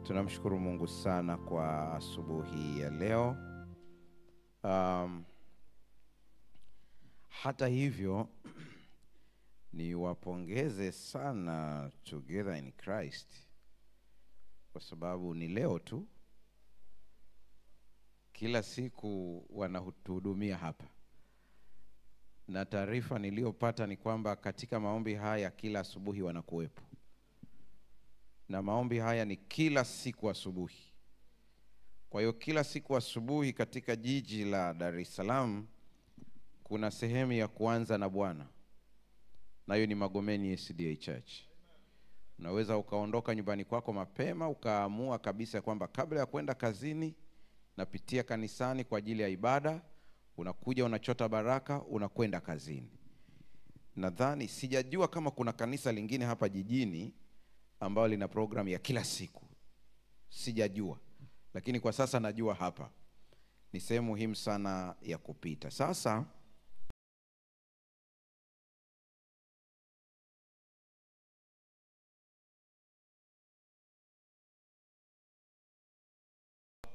Tunamshukuru Mungu sana kwa asubuhi ya leo. Hata hivyo niwapongeze sana Together in Christ kwa sababu ni leo tu. Kila siku wanatuhudumia hapa. Na taarifa niliyopata ni kwamba katika maombi haya kila asubuhi wanakuwepo. Na maombi haya ni kila siku asubuhi. Kwa hiyo kila siku asubuhi katika jiji la Dar es Salaam kuna sehemu ya kuanza na Bwana. Na hiyo ni Magomeni SDA Church. Unaweza ukaondoka nyumbani kwako mapema ukaamua kabisa kwamba kabla ya kwenda kazini napitia kanisani kwa ajili ya ibada, unakuja unachota baraka, unakwenda kazini. Nadhani sijajua kama kuna kanisa lingine hapa jijini ambao lina program ya kila siku. Sijajua. Lakini kwa sasa najua hapa. Ni sehemu muhimu sana ya kupita. Sasa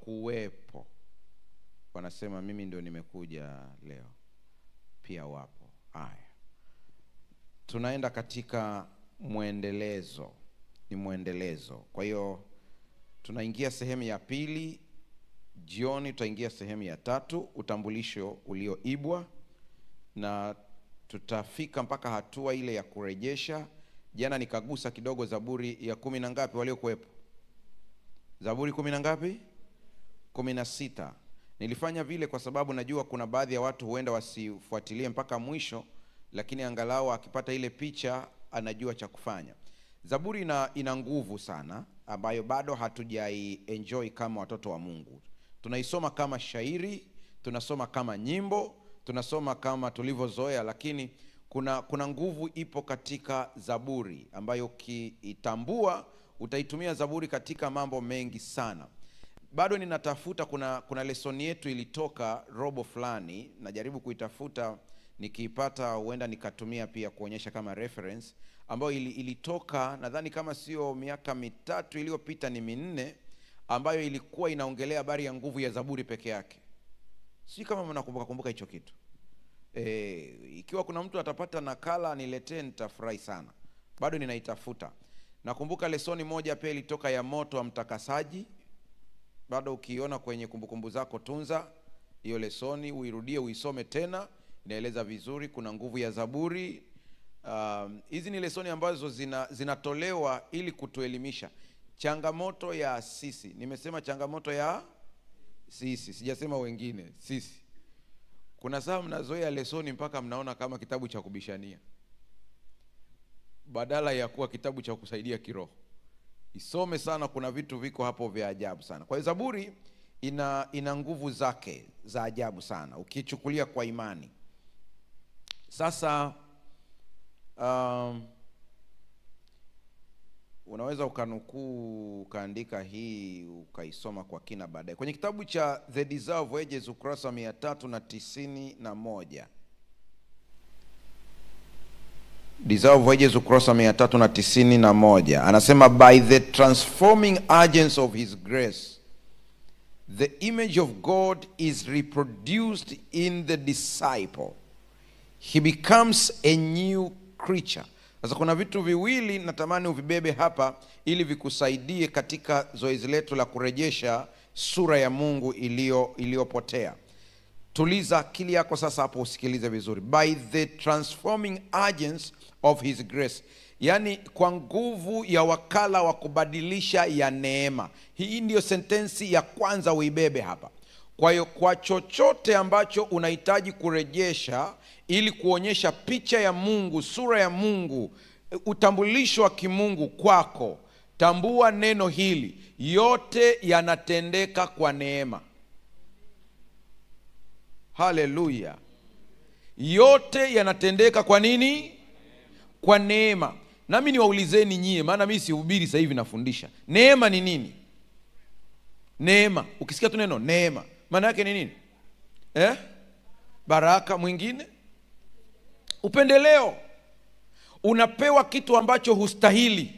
kuwepo. Wanasema mimi ndio nimekuja leo. Pia wapo. Haya. Tunaenda katika muendelezo. Ni muendelezo. Kwa hiyo tunaingia sehemu ya pili, jioni tutaingia sehemu ya tatu, utambulisho ulioibwa, na tutafika mpaka hatua ile ya kurejesha. Jana nikagusa kidogo Zaburi ya 10 na ngapi waliokuwepo? Zaburi 10 na ngapi? 16. Nilifanya vile kwa sababu najua kuna baadhi ya watu huenda wasifuatilie mpaka mwisho, lakini angalau akipata ile picha anajua cha kufanya. Zaburi ina nguvu sana ambayo bado hatujai enjoy kama watoto wa Mungu. Tunaisoma kama shairi, tunasoma kama nyimbo, tunasoma kama tulivyozoea, lakini kuna nguvu ipo katika Zaburi ambayo ukiitambua utaitumia Zaburi katika mambo mengi sana. Bado ninatafuta, kuna lesson yetu ilitoka robo fulani, najaribu kuitafuta, nikiipata huenda nikatumia pia kuonyesha kama reference, ambayo ilitoka nadhani kama sio miaka 3 iliyopita ni 4, ambayo ilikuwa inaongelea habari ya nguvu ya Zaburi peke yake. Si kama mnakumbuka hicho kitu. Ikiwa kuna mtu atapata nakala niletee, nitafurahi sana. Bado ninaitafuta. Nakumbuka lesoni moja pia ilitoka ya moto wa mtakasaji. Bado ukiona kwenye kumbukumbu zako tunza hiyo lesoni, uirudie uisome tena, inaeleza vizuri kuna nguvu ya Zaburi. Hizi ni lesoni ambazo zinatolewa ili kutuelimisha. Changamoto ya sisi, nimesema changamoto ya sisi, sijasema wengine, sisi. Kuna saa mnazoea lesoni mpaka mnaona kama kitabu cha kubishania, badala ya kuwa kitabu cha kusaidia kiroho. Isome sana, kuna vitu viko hapo vya ajabu sana. Kwa hiyo Zaburi ina nguvu zake za ajabu sana ukichukulia kwa imani. Sasa unaweza ukanukuu ukaandika hii ukaisoma kwa kina baadaye. Kwenye kitabu cha The Desire of Ages ukurasa 391. Desire of Ages ukurasa 391. Anasema by the transforming agents of his grace the image of God is reproduced in the disciple. He becomes a new creature. Sasa kuna vitu viwili natamani uvibebe hapa ili vikusaidie katika zoezi letu la kurejesha sura ya Mungu iliyopotea. Tuliza akili yako sasa hapo usikilize vizuri. By the transforming agents of his grace. Yani kwa nguvu ya wakala wa kubadilisha ya neema. Hii ndio sentensi ya kwanza uibebe hapa. Kwa hiyo kwa chochote ambacho unahitaji kurejesha ili kuonyesha picha ya Mungu, sura ya Mungu, utambulisho wa kimungu kwako, tambua neno hili, yote yanatendeka kwa neema. Haleluya. Yote yanatendeka kwa nini? Kwa neema. Nami niwaulizeni nyie, maana mimi sihubiri sasa hivi nafundisha. Neema ni nini? Neema, ukisikia tu neno neema, maana yake ni nini? Baraka. Mwingine upendeleo. Unapewa kitu ambacho hustahili.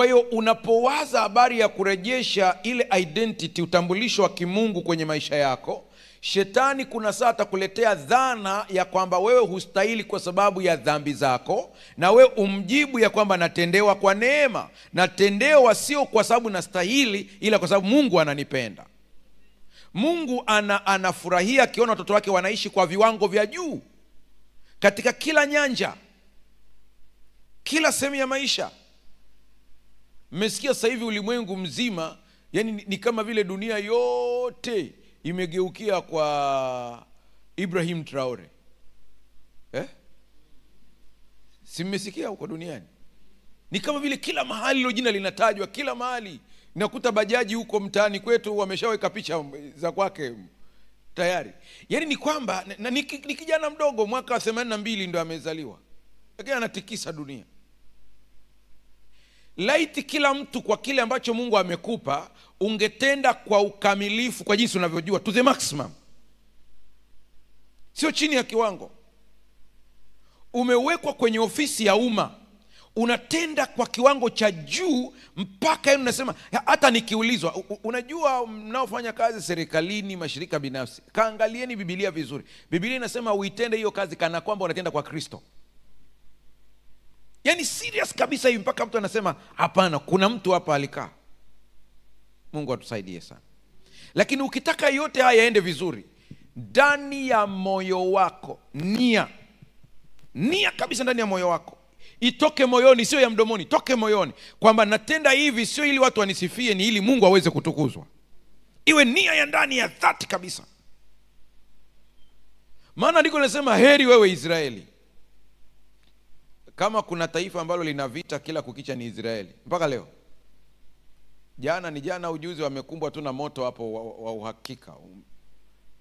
Kwa hiyo unapowaza habari ya kurejesha ile identity, utambulisho wa kimungu kwenye maisha yako, shetani kuna saa atakuletea dhana ya kwamba wewe hustahili kwa sababu ya dhambi zako, na wewe umjibu ya kwamba natendewa kwa neema. Natendewa sio kwa sababu nastahili, ila kwa sababu Mungu ananipenda. Mungu anafurahia akiona watoto wake wanaishi kwa viwango vya juu katika kila nyanja, kila sehemu ya maisha. Mmesikia sasa hivi ulimwengu mzima, yani ni kama vile dunia yote imegeukia kwa Ibrahim Traore. Si mmesikia huko duniani? Ni kama vile kila mahali hilo jina linatajwa, kila mahali. Nakuta bajaji huko mtaani kwetu wameshaweka picha za kwake tayari. Yani ni kwamba ni kijana mdogo, mwaka 82 ndo amezaliwa, lakini anatikisa dunia. Laiti kila mtu kwa kile ambacho Mungu amekupa ungetenda kwa ukamilifu, kwa jinsi unavyojua, to the maximum, sio chini ya kiwango. Umewekwa kwenye ofisi ya umma, unatenda kwa kiwango cha juu mpaka yeye unasema hata nikiulizwa. Unajua, mnaofanya kazi serikalini, mashirika binafsi, kaangalieni Biblia vizuri. Biblia inasema uitende hiyo kazi kana kwamba unatenda kwa Kristo. Yani serious kabisa hivi, mpaka mtu anasema hapana, kuna mtu hapa alikaa. Mungu atusaidie sana. Lakini ukitaka yote haya yaende vizuri, ndani ya moyo wako, nia kabisa ndani ya moyo wako, itoke moyoni, sio ya mdomoni, toke moyoni, kwamba natenda hivi sio ili watu wanisifie, ni ili Mungu aweze kutukuzwa. Iwe nia ya ndani ya dhati kabisa. Maana ndiko nasema heri wewe Israeli. Kama kuna taifa ambalo lina vita kila kukicha ni Israeli mpaka leo. Jana ujuzi wamekumbwa tu na moto hapo wa uhakika.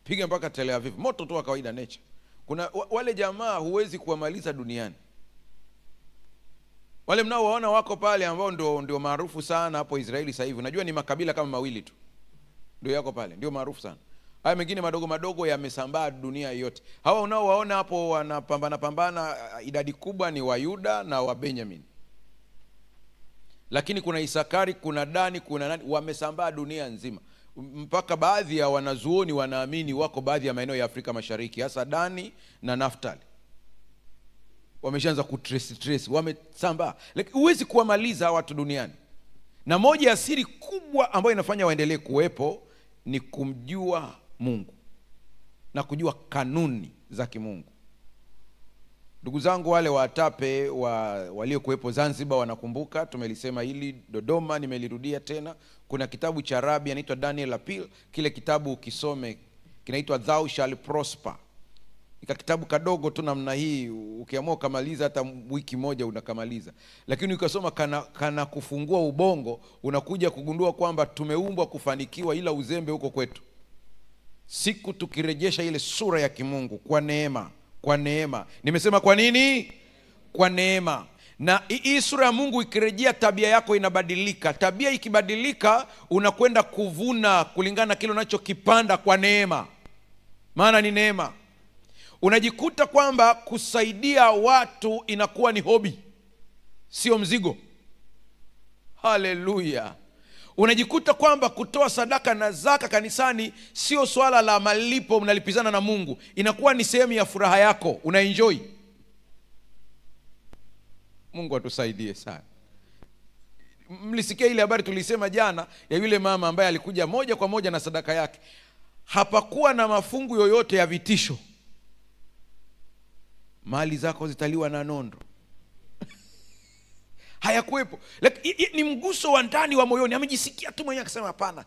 Piga mpaka Tel Aviv, moto tu wa kawaida, nature. Kuna wale jamaa huwezi kuwamaliza duniani. Wale mnaowaona wako pale ambao ndio maarufu sana hapo Israeli sasa hivi. Unajua ni makabila kama mawili tu ndio yako pale, ndio maarufu sana. Haya mengine madogo madogo yamesambaa dunia yote. Hawa unaowaona hapo wanapambana idadi kubwa ni wa Yuda na wa Benjamin. Lakini kuna Isakari, kuna Dani, kuna nani, wamesambaa dunia nzima. Mpaka baadhi ya wanazuoni wanaamini wako baadhi ya maeneo ya Afrika Mashariki, hasa Dani na Naftali, wameshaanza kutrace, wamesambaa. Lakini huwezi kuwamaliza watu duniani. Na moja ya siri kubwa ambayo inafanya waendelee kuwepo ni kumjua Mungu na kujua kanuni za kimungu. Ndugu zangu wale watape waliokuwepo Zanzibar wanakumbuka, tumelisema hili Dodoma, nimelirudia tena. Kuna kitabu cha Arabi anaitwa Daniel Appeal, kile kitabu ukisome kinaitwa Thou Shall Prosper. Ika kitabu kadogo tu namna hii, ukiamua kumaliza hata wiki moja unakamaliza. Lakini ukisoma kana kufungua ubongo, unakuja kugundua kwamba tumeumbwa kufanikiwa, ila uzembe huko kwetu. Siku tukirejesha ile sura ya kimungu kwa neema. Nimesema kwa nini? Kwa neema. Na hii sura ya Mungu ikirejea, tabia yako inabadilika. Tabia ikibadilika, unakwenda kuvuna kulingana na kile unachokipanda kwa neema. Maana ni neema. Unajikuta kwamba kusaidia watu inakuwa ni hobi, sio mzigo. Haleluya. Unajikuta kwamba kutoa sadaka na zaka kanisani sio swala la malipo mnalipizana na Mungu, inakuwa ni sehemu ya furaha yako, unaenjoy. Mungu atusaidie sana. Mlisikia ile habari tulisema jana ya yule mama ambaye alikuja moja kwa moja na sadaka yake. Hapakuwa na mafungu yoyote ya vitisho. Mali zako zitaliwa na nondo. Hayakuwepo. Ni mguso wa ndani wa moyoni. Amejisikia tu mwenyewe akasema hapana.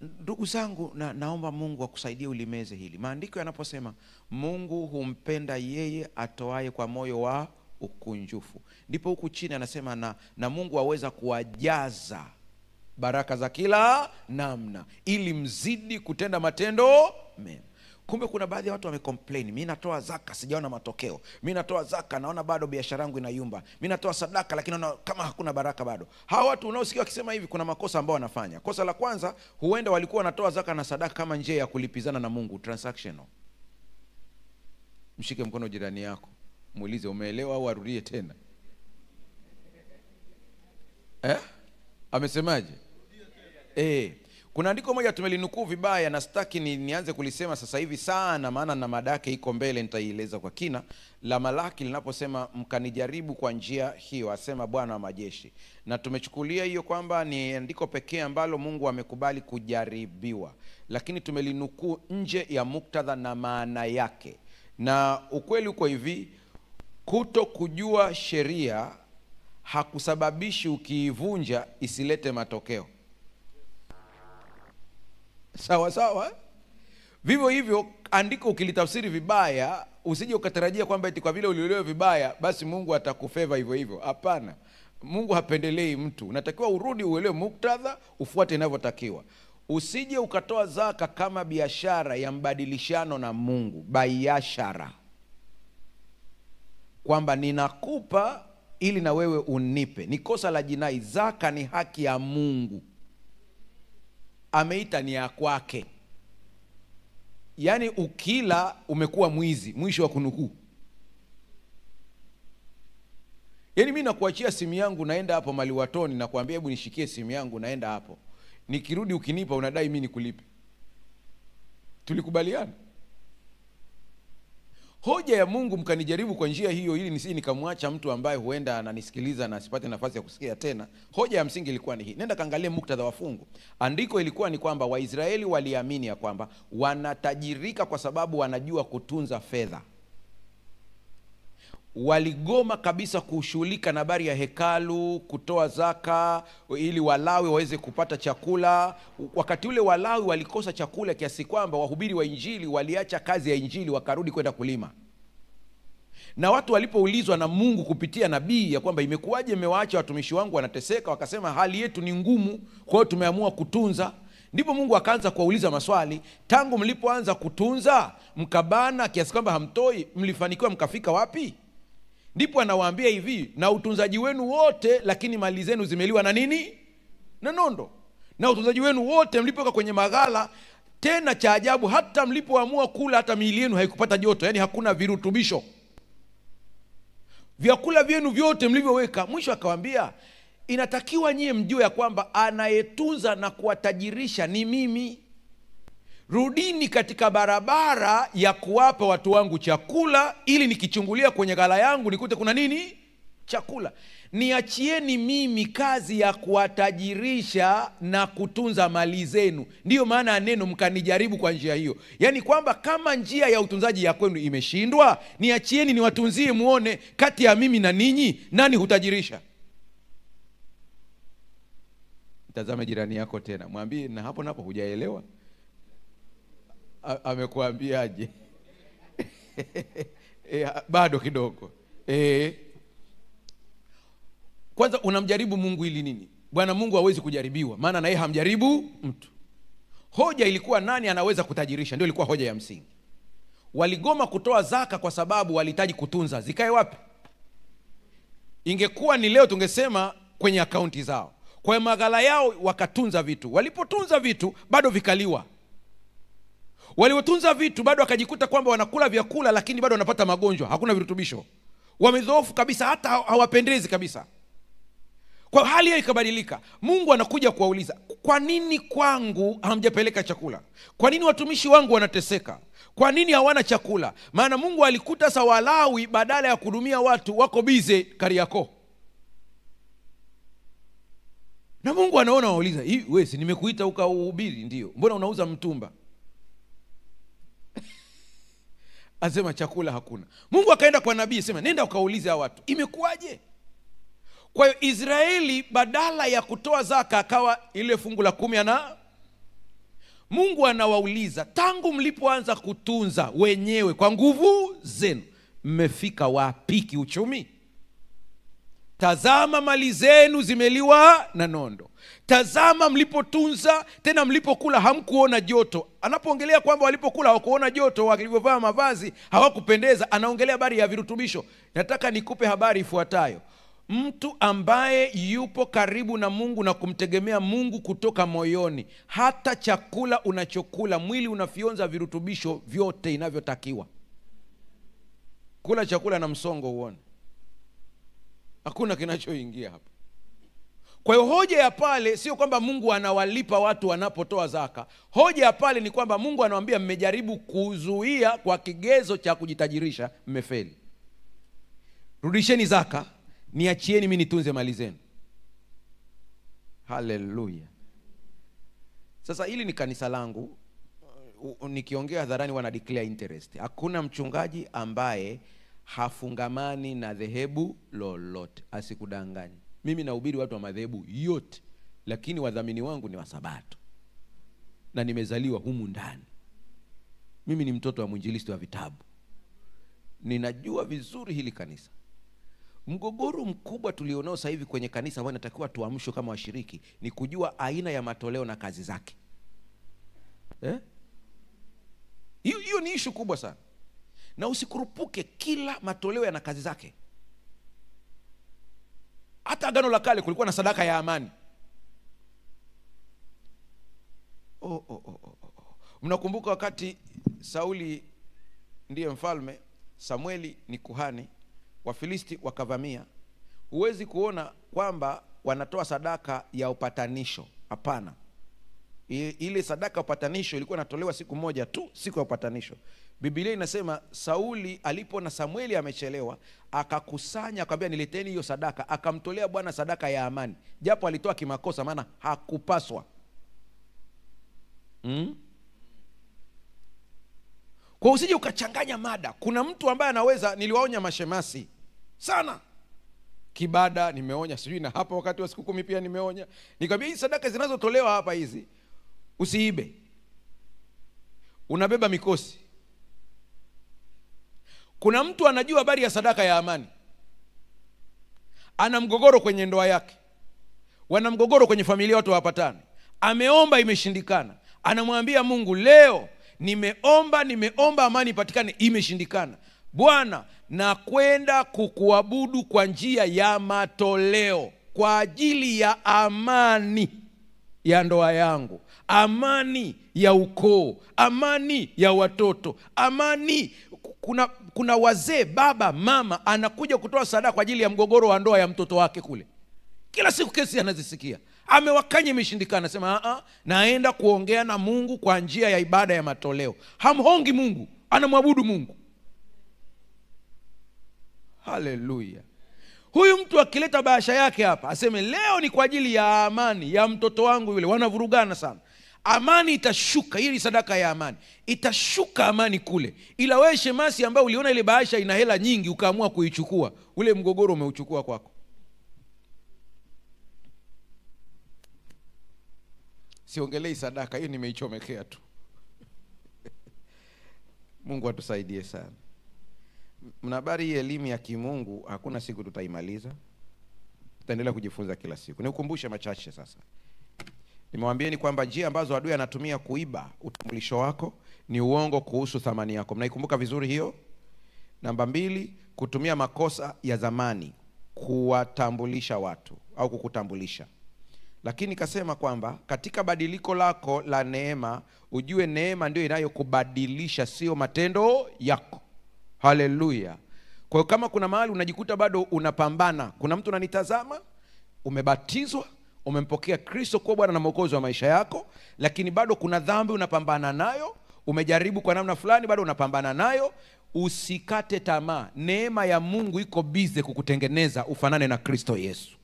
Ndugu zangu, naomba Mungu akusaidie ulimeze hili. Maandiko yanaposema Mungu humpenda yeye atoaye kwa moyo wa ukunjufu, ndipo huku chini anasema na Mungu aweza kuwajaza baraka za kila namna ili mzidi kutenda matendo mema. Kumbe kuna baadhi ya watu wamecomplain, mimi natoa zaka sijaona matokeo, mimi natoa zaka naona bado biashara yangu inayumba, mimi natoa sadaka lakini naona kama hakuna baraka bado. Hawa watu unaosikia wakisema hivi, kuna makosa ambao wanafanya. Kosa la kwanza, huenda walikuwa wanatoa zaka na sadaka kama njia ya kulipizana na Mungu, transactional. Mshike mkono jirani yako, muulize umeelewa au arudie tena. Amesemaje? Kuna andiko moja tumelinukuu vibaya na sitaki nianze kulisema sasa hivi sana, maana na mada yake iko mbele, nitaieleza kwa kina. La Malaki linaposema mkanijaribu kwa njia hiyo, asema Bwana wa majeshi, na tumechukulia hiyo kwamba ni andiko pekee ambalo Mungu amekubali kujaribiwa, lakini tumelinukuu nje ya muktadha na maana yake. Na ukweli uko hivi, kuto kujua sheria hakusababishi ukiivunja isilete matokeo. Sawa sawa. Vivyo hivyo andiko ukilitafsiri vibaya, usije ukatarajia kwamba eti kwa vile ulielewa vibaya basi Mungu atakufeva hivyo hivyo. Hapana. Mungu hapendelei mtu. Unatakiwa urudi uelewe muktadha, ufuate inavyotakiwa. Usije ukatoa zaka kama biashara ya mbadilishano na Mungu, biashara. Kwamba ninakupa ili na wewe unipe. Ni kosa la jinai. Zaka ni haki ya Mungu. Ameita ni ya kwake. Yaani ukila umekuwa mwizi, mwisho wa kunukuu. Yaani mimi nakuachia simu yangu, naenda hapo Maliwatoni na kuambia hebu nishikie simu yangu, naenda hapo. Nikirudi ukinipa unadai mimi nikulipe. Tulikubaliana? Hoja ya Mungu mkanijaribu kwa njia hiyo ili nisije nikamwacha mtu ambaye huenda ananisikiliza na asipate nafasi ya kusikia tena. Hoja ya msingi ilikuwa ni hii. Nenda kaangalie muktadha wa fungu. Andiko ilikuwa ni kwamba Waisraeli waliamini ya kwamba wanatajirika kwa sababu wanajua kutunza fedha. Waligoma kabisa kushughulika na habari ya hekalu, kutoa zaka ili Walawi waweze kupata chakula. Wakati ule Walawi walikosa chakula kiasi kwamba wahubiri wa injili waliacha kazi ya injili wakarudi kwenda kulima. Na watu walipoulizwa na Mungu kupitia nabii ya kwamba imekuwaje mmewaacha watumishi wangu wanateseka, wakasema hali yetu ni ngumu, kwa hiyo tumeamua kutunza. Ndipo Mungu akaanza kuwauliza maswali, tangu mlipoanza kutunza mkabana kiasi kwamba hamtoi, mlifanikiwa mkafika wapi? Ndipo anawaambia hivi, na utunzaji wenu wote lakini mali zenu zimeliwa na nini? Na nondo. Na utunzaji wenu wote mlipoka kwenye maghala, tena cha ajabu hata mlipoamua kula hata miili yenu haikupata joto, yani hakuna virutubisho. Vyakula vyenu vyote mlivyoweka. Mwisho akawaambia, inatakiwa nyie mjue ya kwamba anayetunza na kuwatajirisha ni mimi. Rudini katika barabara ya kuwapa watu wangu chakula, ili nikichungulia kwenye ghala yangu nikute kuna nini? Chakula. Niachieni mimi kazi ya kuwatajirisha na kutunza mali zenu. Ndiyo maana neno mkanijaribu kwa njia hiyo. Yaani kwamba kama njia ya utunzaji ya kwenu imeshindwa, niachieni niwatunzie muone kati ya mimi na ninyi nani hutajirisha. Tazame jirani yako tena, mwambie na hapo napo hujaelewa. Amekuambiaje? Bado kidogo. Kwanza unamjaribu Mungu ili nini? Bwana Mungu hawezi kujaribiwa, maana na yeye hamjaribu mtu. Hoja ilikuwa nani anaweza kutajirisha, ndio ilikuwa hoja ya msingi. Waligoma kutoa zaka kwa sababu walihitaji kutunza. Zikae wapi? Ingekuwa ni leo tungesema kwenye akaunti zao. Kwa maghala yao wakatunza vitu. Walipotunza vitu bado vikaliwa. Waliotunza vitu bado wakajikuta kwamba wanakula vyakula lakini bado wanapata magonjwa, hakuna virutubisho. Wamedhoofu kabisa, hata hawapendezi kabisa. Kwa hali hiyo ikabadilika. Mungu anakuja kuwauliza, kwa nini kwangu hamjapeleka chakula? Kwa nini watumishi wangu wanateseka? Kwa nini hawana chakula? Maana Mungu alikuta sa Walawi badala ya kuhudumia watu wako bize Kariakoo. Na Mungu anaona wauliza, hivi wewe si nimekuita ukahubiri? Ndio. Mbona unauza mtumba? Asema chakula hakuna. Mungu akaenda kwa nabii, sema nenda ukaulize hao watu, imekuwaje? Kwa hiyo Israeli badala ya kutoa zaka akawa ile fungu la 10 Mungu anawauliza, tangu mlipoanza kutunza wenyewe kwa nguvu zenu, mmefika wapi kiuchumi? Tazama mali zenu zimeliwa na nondo. Tazama mlipotunza, tena mlipokula hamkuona joto. Anapoongelea kwamba walipokula hawakuona joto, walivyovaa mavazi hawakupendeza, anaongelea habari ya virutubisho. Nataka nikupe habari ifuatayo. Mtu ambaye yupo karibu na Mungu na kumtegemea Mungu kutoka moyoni, hata chakula unachokula mwili unafionza virutubisho vyote inavyotakiwa. Kula chakula na msongo uone, hakuna kinachoingia hapa. Kwa hiyo hoja ya pale sio kwamba Mungu anawalipa watu wanapotoa zaka. Hoja ya pale ni kwamba Mungu anawaambia mmejaribu kuzuia kwa kigezo cha kujitajirisha, mmefeli. Rudisheni zaka, niachieni mimi nitunze mali zenu. Haleluya. Sasa hili ni kanisa langu, nikiongea hadharani wana declare interest. Hakuna mchungaji ambaye hafungamani na dhehebu lolote, asikudanganye. Mimi nahubiri watu wa madhehebu yote, lakini wadhamini wangu ni wa Sabato. Na nimezaliwa humu ndani. Mimi ni mtoto wa mwinjilisti wa vitabu. Ninajua vizuri hili kanisa. Mgogoro mkubwa tulionao sasa hivi kwenye kanisa ambao natakiwa tuamshwe kama washiriki ni kujua aina ya matoleo na kazi zake. Hiyo ni issue kubwa sana. Na usikurupuke kila matoleo yana kazi zake. Hata Agano la Kale kulikuwa na sadaka ya amani. Mnakumbuka wakati Sauli ndiye mfalme, Samueli ni kuhani, Wafilisti wakavamia. Huwezi kuona kwamba wanatoa sadaka ya upatanisho. Hapana. Ile sadaka ya upatanisho ilikuwa inatolewa siku moja tu, siku ya upatanisho. Biblia inasema Sauli alipoona Samueli amechelewa, akakusanya akamwambia nileteni hiyo sadaka, akamtolea Bwana sadaka ya amani. Japo alitoa kimakosa maana hakupaswa. Kwa usije ukachanganya mada. Kuna mtu ambaye anaweza, niliwaonya mashemasi sana kibada, nimeonya sijui na hapa wakati wa siku 10 pia nimeonya. Nikamwambia hizi sadaka zinazotolewa hapa hizi usiibe. Unabeba mikosi. Kuna mtu anajua habari ya sadaka ya amani, ana mgogoro kwenye ndoa yake, wana mgogoro kwenye familia, watu hawapatani, ameomba imeshindikana, anamwambia Mungu, leo nimeomba amani ipatikane, imeshindikana. Bwana, na kwenda kukuabudu kwa njia ya matoleo kwa ajili ya amani ya ndoa yangu, amani ya ukoo, amani ya watoto, amani. Kuna wazee, baba, mama anakuja kutoa sadaka kwa ajili ya mgogoro wa ndoa ya mtoto wake kule. Kila siku kesi anazisikia. Amewakanya imeshindikana, anasema naenda kuongea na Mungu kwa njia ya ibada ya matoleo. Hamhongi Mungu, anamwabudu Mungu. Haleluya. Huyu mtu akileta bahasha yake hapa, aseme leo ni kwa ajili ya amani ya mtoto wangu yule, wanavurugana sana, amani itashuka. Hii sadaka ya amani itashuka, amani kule. Ila wewe shemasi ambaye uliona ile bahasha ina hela nyingi ukaamua kuichukua, ule mgogoro umeuchukua kwako. Siongelei sadaka, hiyo nimeichomekea tu. Mungu atusaidie sana. Mnabari hii elimu ya kimungu hakuna siku tutaimaliza. Tutaendelea kujifunza kila siku. Nikukumbushe machache sasa. Nimewambieni kwamba njia ambazo adui anatumia kuiba utambulisho wako ni uongo kuhusu thamani yako. Mnaikumbuka vizuri hiyo? Namba 2, kutumia makosa ya zamani kuwatambulisha watu au kukutambulisha. Lakini kasema kwamba katika badiliko lako la neema, ujue neema ndio inayokubadilisha, sio matendo yako. Haleluya. Kwa hiyo kama kuna mahali unajikuta bado unapambana, kuna mtu ananitazama, umebatizwa, umempokea Kristo kuwa Bwana na Mwokozi wa maisha yako, lakini bado kuna dhambi unapambana nayo, umejaribu kwa namna fulani bado unapambana nayo, usikate tamaa. Neema ya Mungu iko busy kukutengeneza ufanane na Kristo Yesu.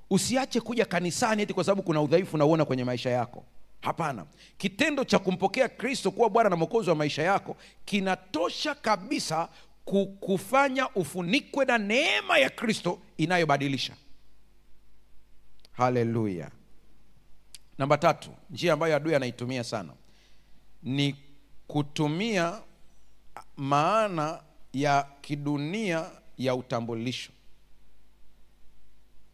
Usiache kuja kanisani eti kwa sababu kuna udhaifu unaona kwenye maisha yako. Hapana. Kitendo cha kumpokea Kristo kuwa Bwana na Mwokozi wa maisha yako kinatosha kabisa kukufanya ufunikwe na neema ya Kristo inayobadilisha. Haleluya. Namba 3, njia ambayo adui anaitumia sana ni kutumia maana ya kidunia ya utambulisho.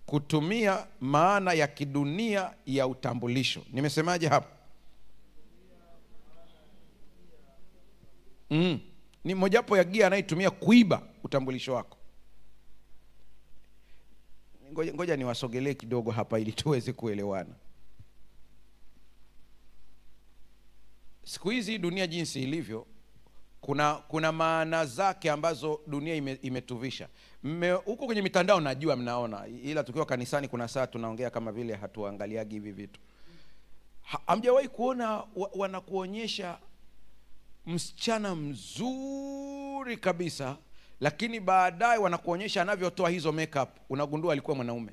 Kutumia maana ya kidunia ya utambulisho. Nimesemaje hapa? Ni mojawapo ya gia anayetumia kuiba utambulisho wako. Ngoja niwasogelee kidogo hapa ili tuweze kuelewana. Siku hizi dunia jinsi ilivyo, kuna maana zake ambazo dunia imetuvisha. Huko kwenye mitandao najua mnaona, ila tukiwa kanisani kuna saa tunaongea kama vile hatuangaliagi hivi vitu. Hamjawahi kuona wanakuonyesha msichana mzuri kabisa, lakini baadaye wanakuonyesha anavyotoa hizo makeup, unagundua alikuwa mwanaume?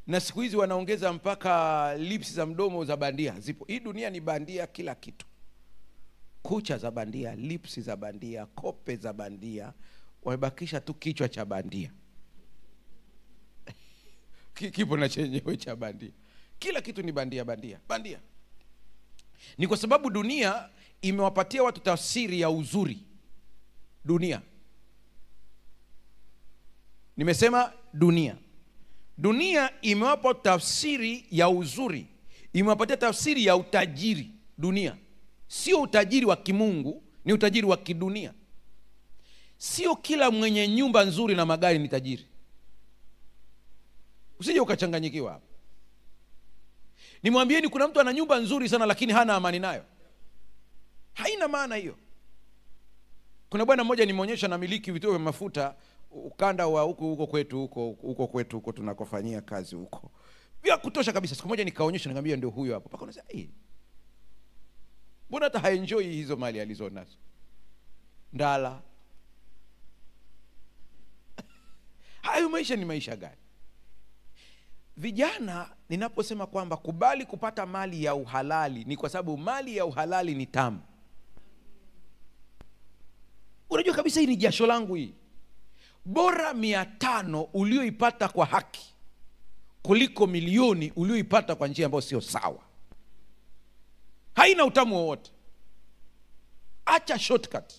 Na siku hizi wanaongeza mpaka lips za mdomo za bandia zipo. Hii dunia ni bandia kila kitu. Kucha za bandia, lips za bandia, kope za bandia, wamebakisha tu kichwa cha bandia. Kipo na chenyewe cha bandia. Kila kitu ni bandia. Ni kwa sababu dunia imewapatia watu tafsiri ya uzuri. Dunia. Nimesema dunia. Dunia imewapa tafsiri ya uzuri. Imewapatia tafsiri ya utajiri. Dunia sio utajiri wa kimungu, ni utajiri wa kidunia. Sio kila mwenye nyumba nzuri na magari ni tajiri. Usije ukachanganyikiwa hapa. Nimwambieni kuna mtu ana nyumba nzuri sana lakini hana amani nayo. Haina maana hiyo. Kuna bwana mmoja nimeonyesha na miliki vituo vya mafuta ukanda wa huko kwetu huko tunakofanyia kazi huko. Vya kutosha kabisa. Siku moja nikaonyesha nikamwambia ndio huyo hapo. Paka unasema mbona hata haenjoy hizo mali alizonazo? Ndala. Hayo maisha ni maisha gani? Vijana, ninaposema kwamba kubali kupata mali ya uhalali, ni kwa sababu mali ya uhalali ni tamu. Unajua kabisa hii ni jasho langu hii. Bora 500 ulioipata kwa haki kuliko milioni ulioipata kwa njia ambayo sio sawa. Haina utamu wowote. Acha shortcut.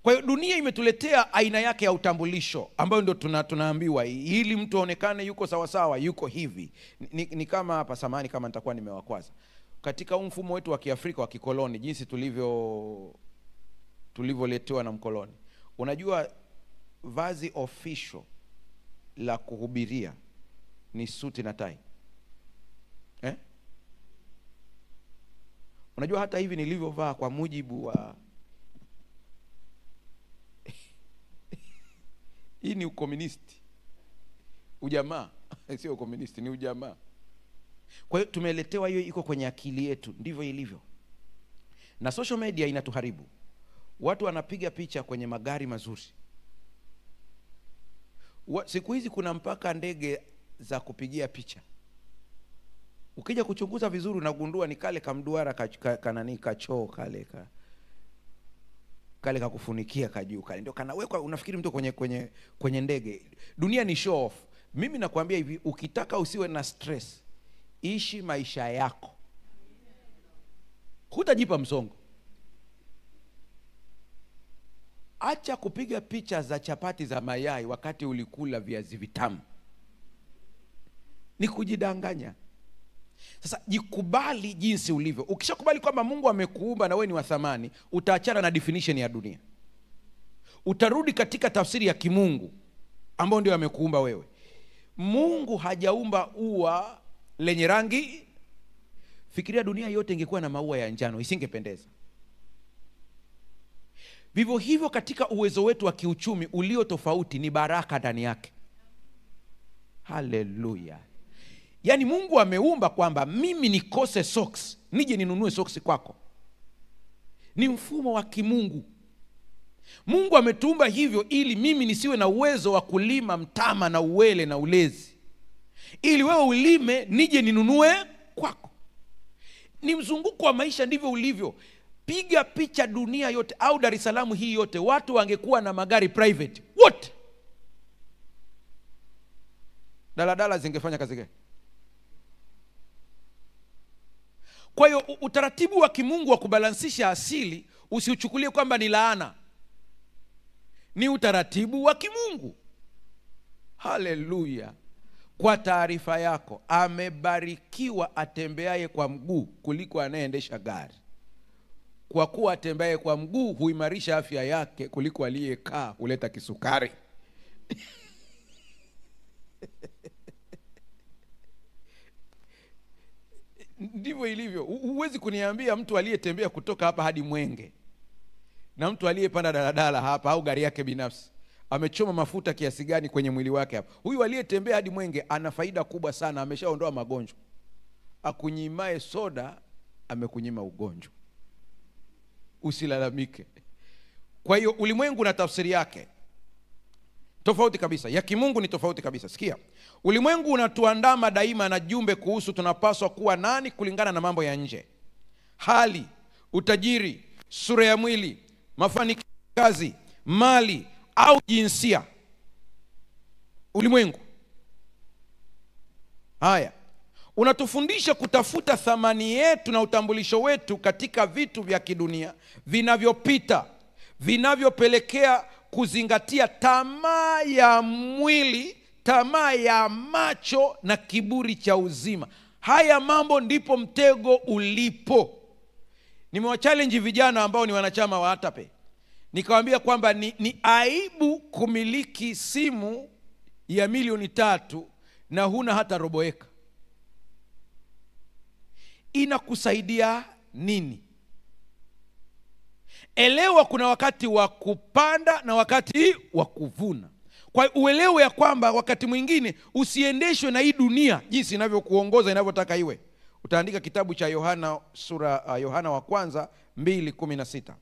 Kwa hiyo dunia imetuletea aina yake ya utambulisho ambayo ndio tunaambiwa ili mtu aonekane yuko sawa sawa, yuko hivi. Ni kama hapa, samani kama nitakuwa nimewakwaza. Katika mfumo wetu wa Kiafrika wa kikoloni, jinsi tulivyoletewa na mkoloni. Unajua vazi official la kuhubiria ni suti na tai. Unajua hata hivi nilivyovaa kwa mujibu wa hii ni ukomunisti. Ujamaa, sio ukomunisti, ni ujamaa. Kwa hiyo tumeletewa hiyo, iko kwenye akili yetu, ndivyo ilivyo. Na social media inatuharibu. Watu wanapiga picha kwenye magari mazuri. Siku hizi kuna mpaka ndege za kupigia picha. Ukija kuchunguza vizuri unagundua ni kale kamduara kanani kachoo kale kakufunikia kajuu kale ndio kanawekwa, unafikiri mtu kwenye ndege. Dunia ni show off. Mimi nakwambia hivi, ukitaka usiwe na stress, ishi maisha yako. Hutajipa msongo. Acha kupiga picha za chapati za mayai wakati ulikula viazi vitamu. Ni kujidanganya. Sasa jikubali jinsi ulivyo. Ukishakubali kwamba Mungu amekuumba na wewe ni wa thamani, utaachana na definition ya dunia. Utarudi katika tafsiri ya kimungu ambayo ndio amekuumba wewe. Mungu hajaumba ua lenye rangi. Fikiria dunia yote ingekuwa na maua ya njano, isingependeza. Vivyo hivyo katika uwezo wetu wa kiuchumi ulio tofauti, ni baraka ndani yake. Haleluya. Yaani Mungu ameumba kwamba mimi nikose socks, nije ninunue socks kwako. Ni mfumo wa kimungu. Mungu ametuumba hivyo ili mimi nisiwe na uwezo wa kulima mtama na uwele na ulezi, ili wewe ulime nije ninunue kwako. Ni mzunguko wa maisha, ndivyo ulivyo. Piga picha dunia yote au Dar es Salaam hii yote, watu wangekuwa na magari private wote, daladala zingefanya kazi gani? Kwa hiyo utaratibu wa kimungu wa kubalansisha asili usiuchukulie kwamba ni laana. Ni utaratibu wa kimungu. Haleluya. Kwa taarifa yako, amebarikiwa atembeaye kwa mguu kuliko anayeendesha gari. Kwa kuwa atembeaye kwa mguu huimarisha afya yake kuliko aliyekaa huleta kisukari. Ndivyo ilivyo. Huwezi kuniambia mtu aliyetembea kutoka hapa hadi Mwenge na mtu aliyepanda daladala hapa au gari yake binafsi amechoma mafuta kiasi gani kwenye mwili wake hapa. Huyu aliyetembea hadi Mwenge ana faida kubwa sana, ameshaondoa magonjwa. Akunyimae soda amekunyima ugonjwa. Usilalamike. Kwa hiyo ulimwengu na tafsiri yake tofauti kabisa. Ya kimungu ni tofauti kabisa. Sikia. Ulimwengu unatuandama daima na jumbe kuhusu tunapaswa kuwa nani kulingana na mambo ya nje. Hali, utajiri, sura ya mwili, mafanikio, kazi, mali au jinsia. Ulimwengu. Haya. Unatufundisha kutafuta thamani yetu na utambulisho wetu katika vitu vya kidunia vinavyopita, vinavyopelekea kuzingatia tamaa ya mwili, tamaa ya macho na kiburi cha uzima. Haya mambo ndipo mtego ulipo. Nimewachallenge vijana ambao ni wanachama wa Atape. Nikawaambia kwamba ni aibu kumiliki simu ya $3 na huna hata robo eka. Inakusaidia nini? Elewa kuna wakati wa kupanda na wakati wa kuvuna. Kwa uelewe ya kwamba wakati mwingine usiendeshwe na hii dunia jinsi inavyokuongoza, inavyotaka iwe. Utaandika kitabu cha Yohana Yohana wa kwanza 2:16.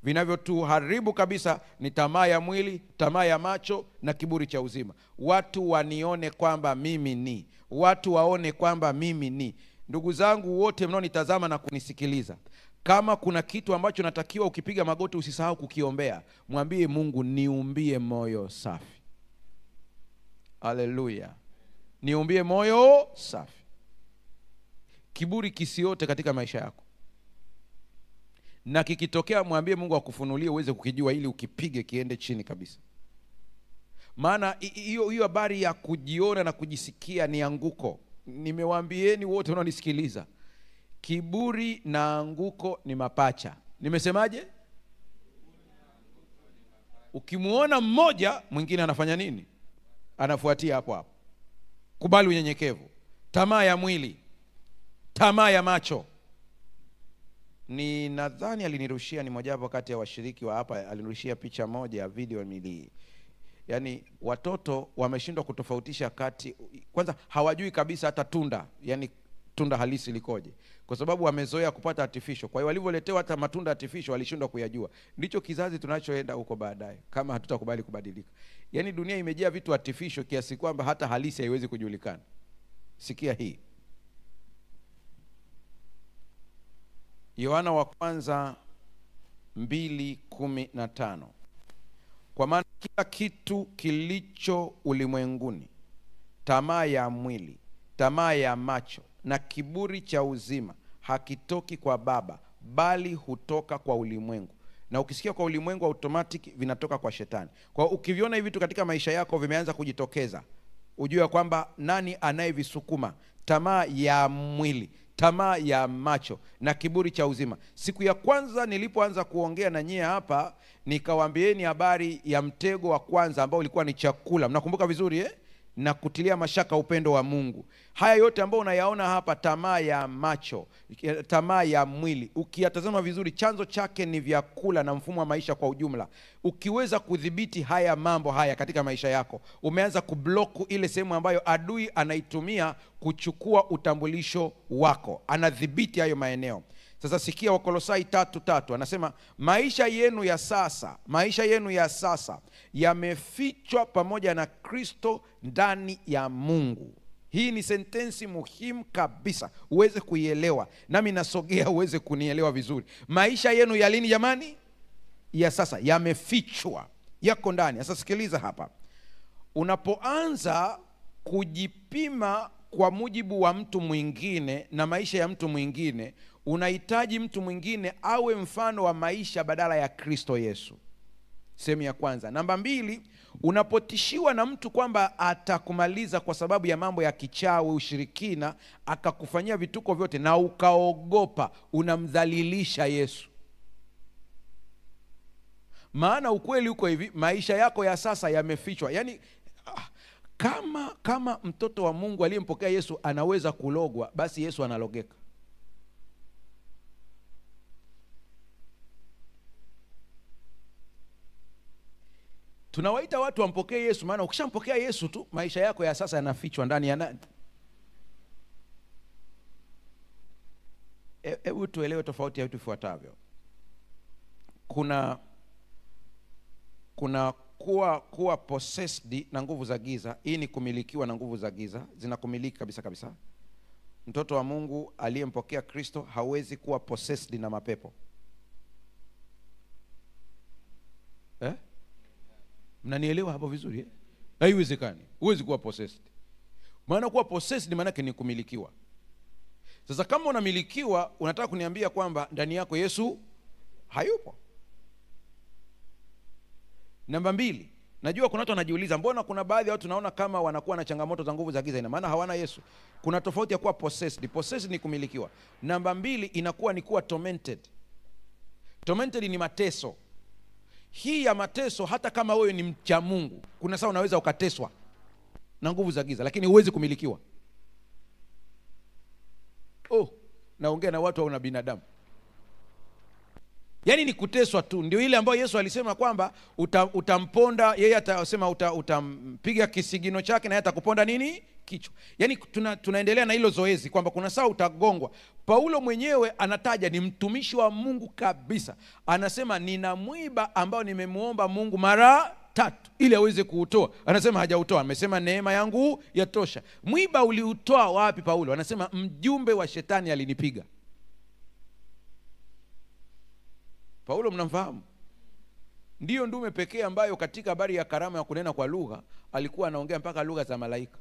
Vinavyotuharibu kabisa ni tamaa ya mwili, tamaa ya macho na kiburi cha uzima. Watu wanione kwamba mimi ni, watu waone kwamba mimi ni. Ndugu zangu wote mnaonitazama na kunisikiliza, kama kuna kitu ambacho natakiwa ukipiga magoti usisahau kukiombea, mwambie Mungu, niumbie moyo safi. Haleluya. Niumbie moyo safi. Kiburi kisiote katika maisha yako. Na kikitokea mwambie Mungu akufunulie uweze kukijua ili ukipige kiende chini kabisa. Maana hiyo habari ya kujiona na kujisikia ni anguko. Nimewaambieni wote wanaonisikiliza, kiburi na anguko ni mapacha. Nimesemaje? Ukimuona mmoja, mwingine anafanya nini? Anafuatia hapo hapo. Kubali unyenyekevu. Tamaa ya mwili, tamaa ya macho. Ni nadhani alinirushia, ni moja wapo kati ya washiriki wa hapa, alinirushia picha moja ya video mili. Yaani watoto wameshindwa kutofautisha kati, kwanza hawajui kabisa hata tunda, yani tunda halisi likoje, kwa sababu wamezoea kupata artificial. Kwa hiyo walivyoletewa hata matunda artificial walishindwa kuyajua. Ndicho kizazi tunachoenda huko baadaye kama hatutakubali kubadilika. Yaani dunia imejaa vitu artificial kiasi kwamba hata halisi haiwezi kujulikana. Sikia hii. Yohana wa kwanza 2:15. Kwa maana kila kitu kilicho ulimwenguni, tamaa ya mwili, tamaa ya macho na kiburi cha uzima, hakitoki kwa Baba, bali hutoka kwa ulimwengu. Na ukisikia kwa ulimwengu automatic vinatoka kwa shetani. Kwa ukiviona hivi vitu katika maisha yako vimeanza kujitokeza, ujue kwamba nani anayevisukuma? Tamaa ya mwili, tamaa ya macho na kiburi cha uzima. Siku ya kwanza nilipoanza kuongea na nyie hapa, nikawaambieni habari ya mtego wa kwanza ambao ulikuwa ni chakula. Mnakumbuka vizuri na kutilia mashaka upendo wa Mungu. Haya yote ambao unayaona hapa, tamaa ya macho, tamaa ya mwili, ukiyatazama vizuri chanzo chake ni vyakula na mfumo wa maisha kwa ujumla. Ukiweza kudhibiti haya mambo haya katika maisha yako, umeanza kublock ile sehemu ambayo adui anaitumia kuchukua utambulisho wako. Anadhibiti hayo maeneo. Sasa sikia Wakolosai 3:3 anasema maisha yenu ya sasa yamefichwa pamoja na Kristo ndani ya Mungu. Hii ni sentensi muhimu kabisa uweze kuielewa, nami nasogea uweze kunielewa vizuri. Maisha yenu ya lini jamani? Ya sasa, yamefichwa, yako ndani. Sasa sikiliza hapa. Unapoanza kujipima kwa mujibu wa mtu mwingine na maisha ya mtu mwingine, unahitaji mtu mwingine awe mfano wa maisha badala ya Kristo Yesu. Sehemu ya kwanza. Namba 2, unapotishiwa na mtu kwamba atakumaliza kwa sababu ya mambo ya kichawi, ushirikina, akakufanyia vituko vyote na ukaogopa, unamdhalilisha Yesu. Maana ukweli uko hivi, maisha yako ya sasa yamefichwa. Yaani kama mtoto wa Mungu aliyempokea Yesu anaweza kulogwa, basi Yesu analogeka. Tunawaita watu wampokee Yesu, maana ukishampokea Yesu tu maisha yako ya sasa yanafichwa ndani ya nani? Hebu tuelewe tofauti ya vitu vifuatavyo. Kuna kuwa possessed na nguvu za giza. Hii ni kumilikiwa na nguvu za giza, zinakumiliki kabisa kabisa. Mtoto wa Mungu aliyempokea Kristo hawezi kuwa possessed na mapepo. Mnanielewa hapo vizuri eh? Haiwezekani. Huwezi kuwa possessed. Maana kuwa possessed maana yake ni kumilikiwa. Sasa kama unamilikiwa, unataka kuniambia kwamba ndani yako Yesu hayupo. Namba 2, najua kuna watu wanajiuliza mbona kuna baadhi ya watu naona kama wanakuwa na changamoto za nguvu za giza, ina maana hawana Yesu. Kuna tofauti ya kuwa possessed. Possessed ni kumilikiwa. Namba 2 inakuwa ni kuwa tormented. Tormented ni mateso. Hii ya mateso, hata kama wewe ni mcha Mungu, kuna saa unaweza ukateswa na nguvu za giza, lakini huwezi kumilikiwa. Naongea na watu au na binadamu. Yaani ni kuteswa tu. Ndio ile ambayo Yesu alisema kwamba utamponda, yeye atasema utampiga kisigino chake na yeye atakuponda nini? Kichwa. Yaani tunaendelea na hilo zoezi kwamba kuna saa utagongwa. Paulo mwenyewe anataja, ni mtumishi wa Mungu kabisa. Anasema nina mwiba ambao nimemuomba Mungu mara 3 ili aweze kuutoa. Anasema hajautoa, amesema neema yangu yatosha. Mwiba uliutoa wapi Paulo? Anasema mjumbe wa shetani alinipiga. Paulo mnamfahamu? Ndiyo ndume pekee ambayo katika habari ya karama ya kunena kwa lugha alikuwa anaongea mpaka lugha za malaika.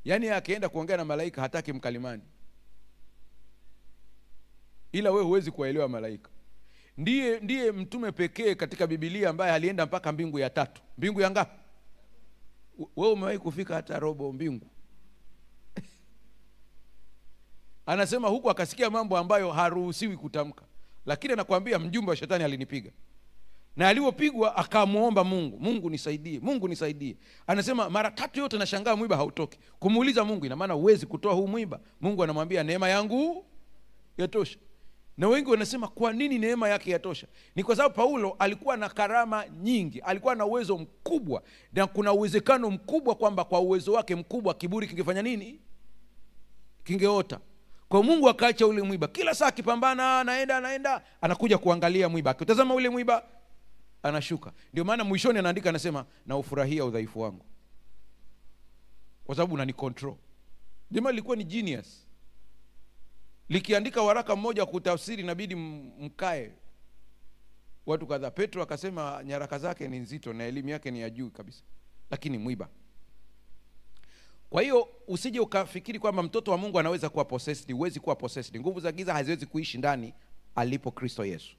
Yaani akienda kuongea na malaika hataki mkalimani. Ila wewe huwezi kuelewa malaika. Ndiye mtume pekee katika Biblia ambaye alienda mpaka mbingu ya 3. Mbingu ya ngapi? Wewe umewahi kufika hata robo mbingu? Anasema huku akasikia mambo ambayo haruhusiwi kutamka. Lakini anakuambia mjumbe wa shetani alinipiga. Na alipopigwa akamuomba Mungu, Mungu nisaidie, Mungu nisaidie. Anasema mara 3 yote nashangaa mwiba hautoki. Kumuuliza Mungu, ina maana huwezi kutoa huu mwiba? Mungu anamwambia neema yangu yatosha. Na wengi wanasema kwa nini neema yake yatosha? Ni kwa sababu Paulo alikuwa na karama nyingi, alikuwa na uwezo mkubwa, na kuna uwezekano mkubwa kwamba kwa uwezo wake mkubwa kiburi kingefanya nini? Kingeota. Kwa Mungu akaacha ule mwiba. Kila saa akipambana, anaenda, anakuja kuangalia mwiba. Akitazama ule mwiba, anashuka. Ndio maana mwishoni anaandika, anasema na ufurahia udhaifu wangu, kwa sababu unani control. Jamaa alikuwa ni genius. Likiandika waraka mmoja kutafsiri inabidi mkae watu kadhaa. Petro akasema nyaraka zake ni nzito na elimu yake ni ya juu kabisa, lakini mwiba. Kwa hiyo usije ukafikiri kwamba mtoto wa Mungu anaweza kuwa possessed. Huwezi kuwa possessed. Nguvu za giza haziwezi kuishi ndani alipo Kristo Yesu.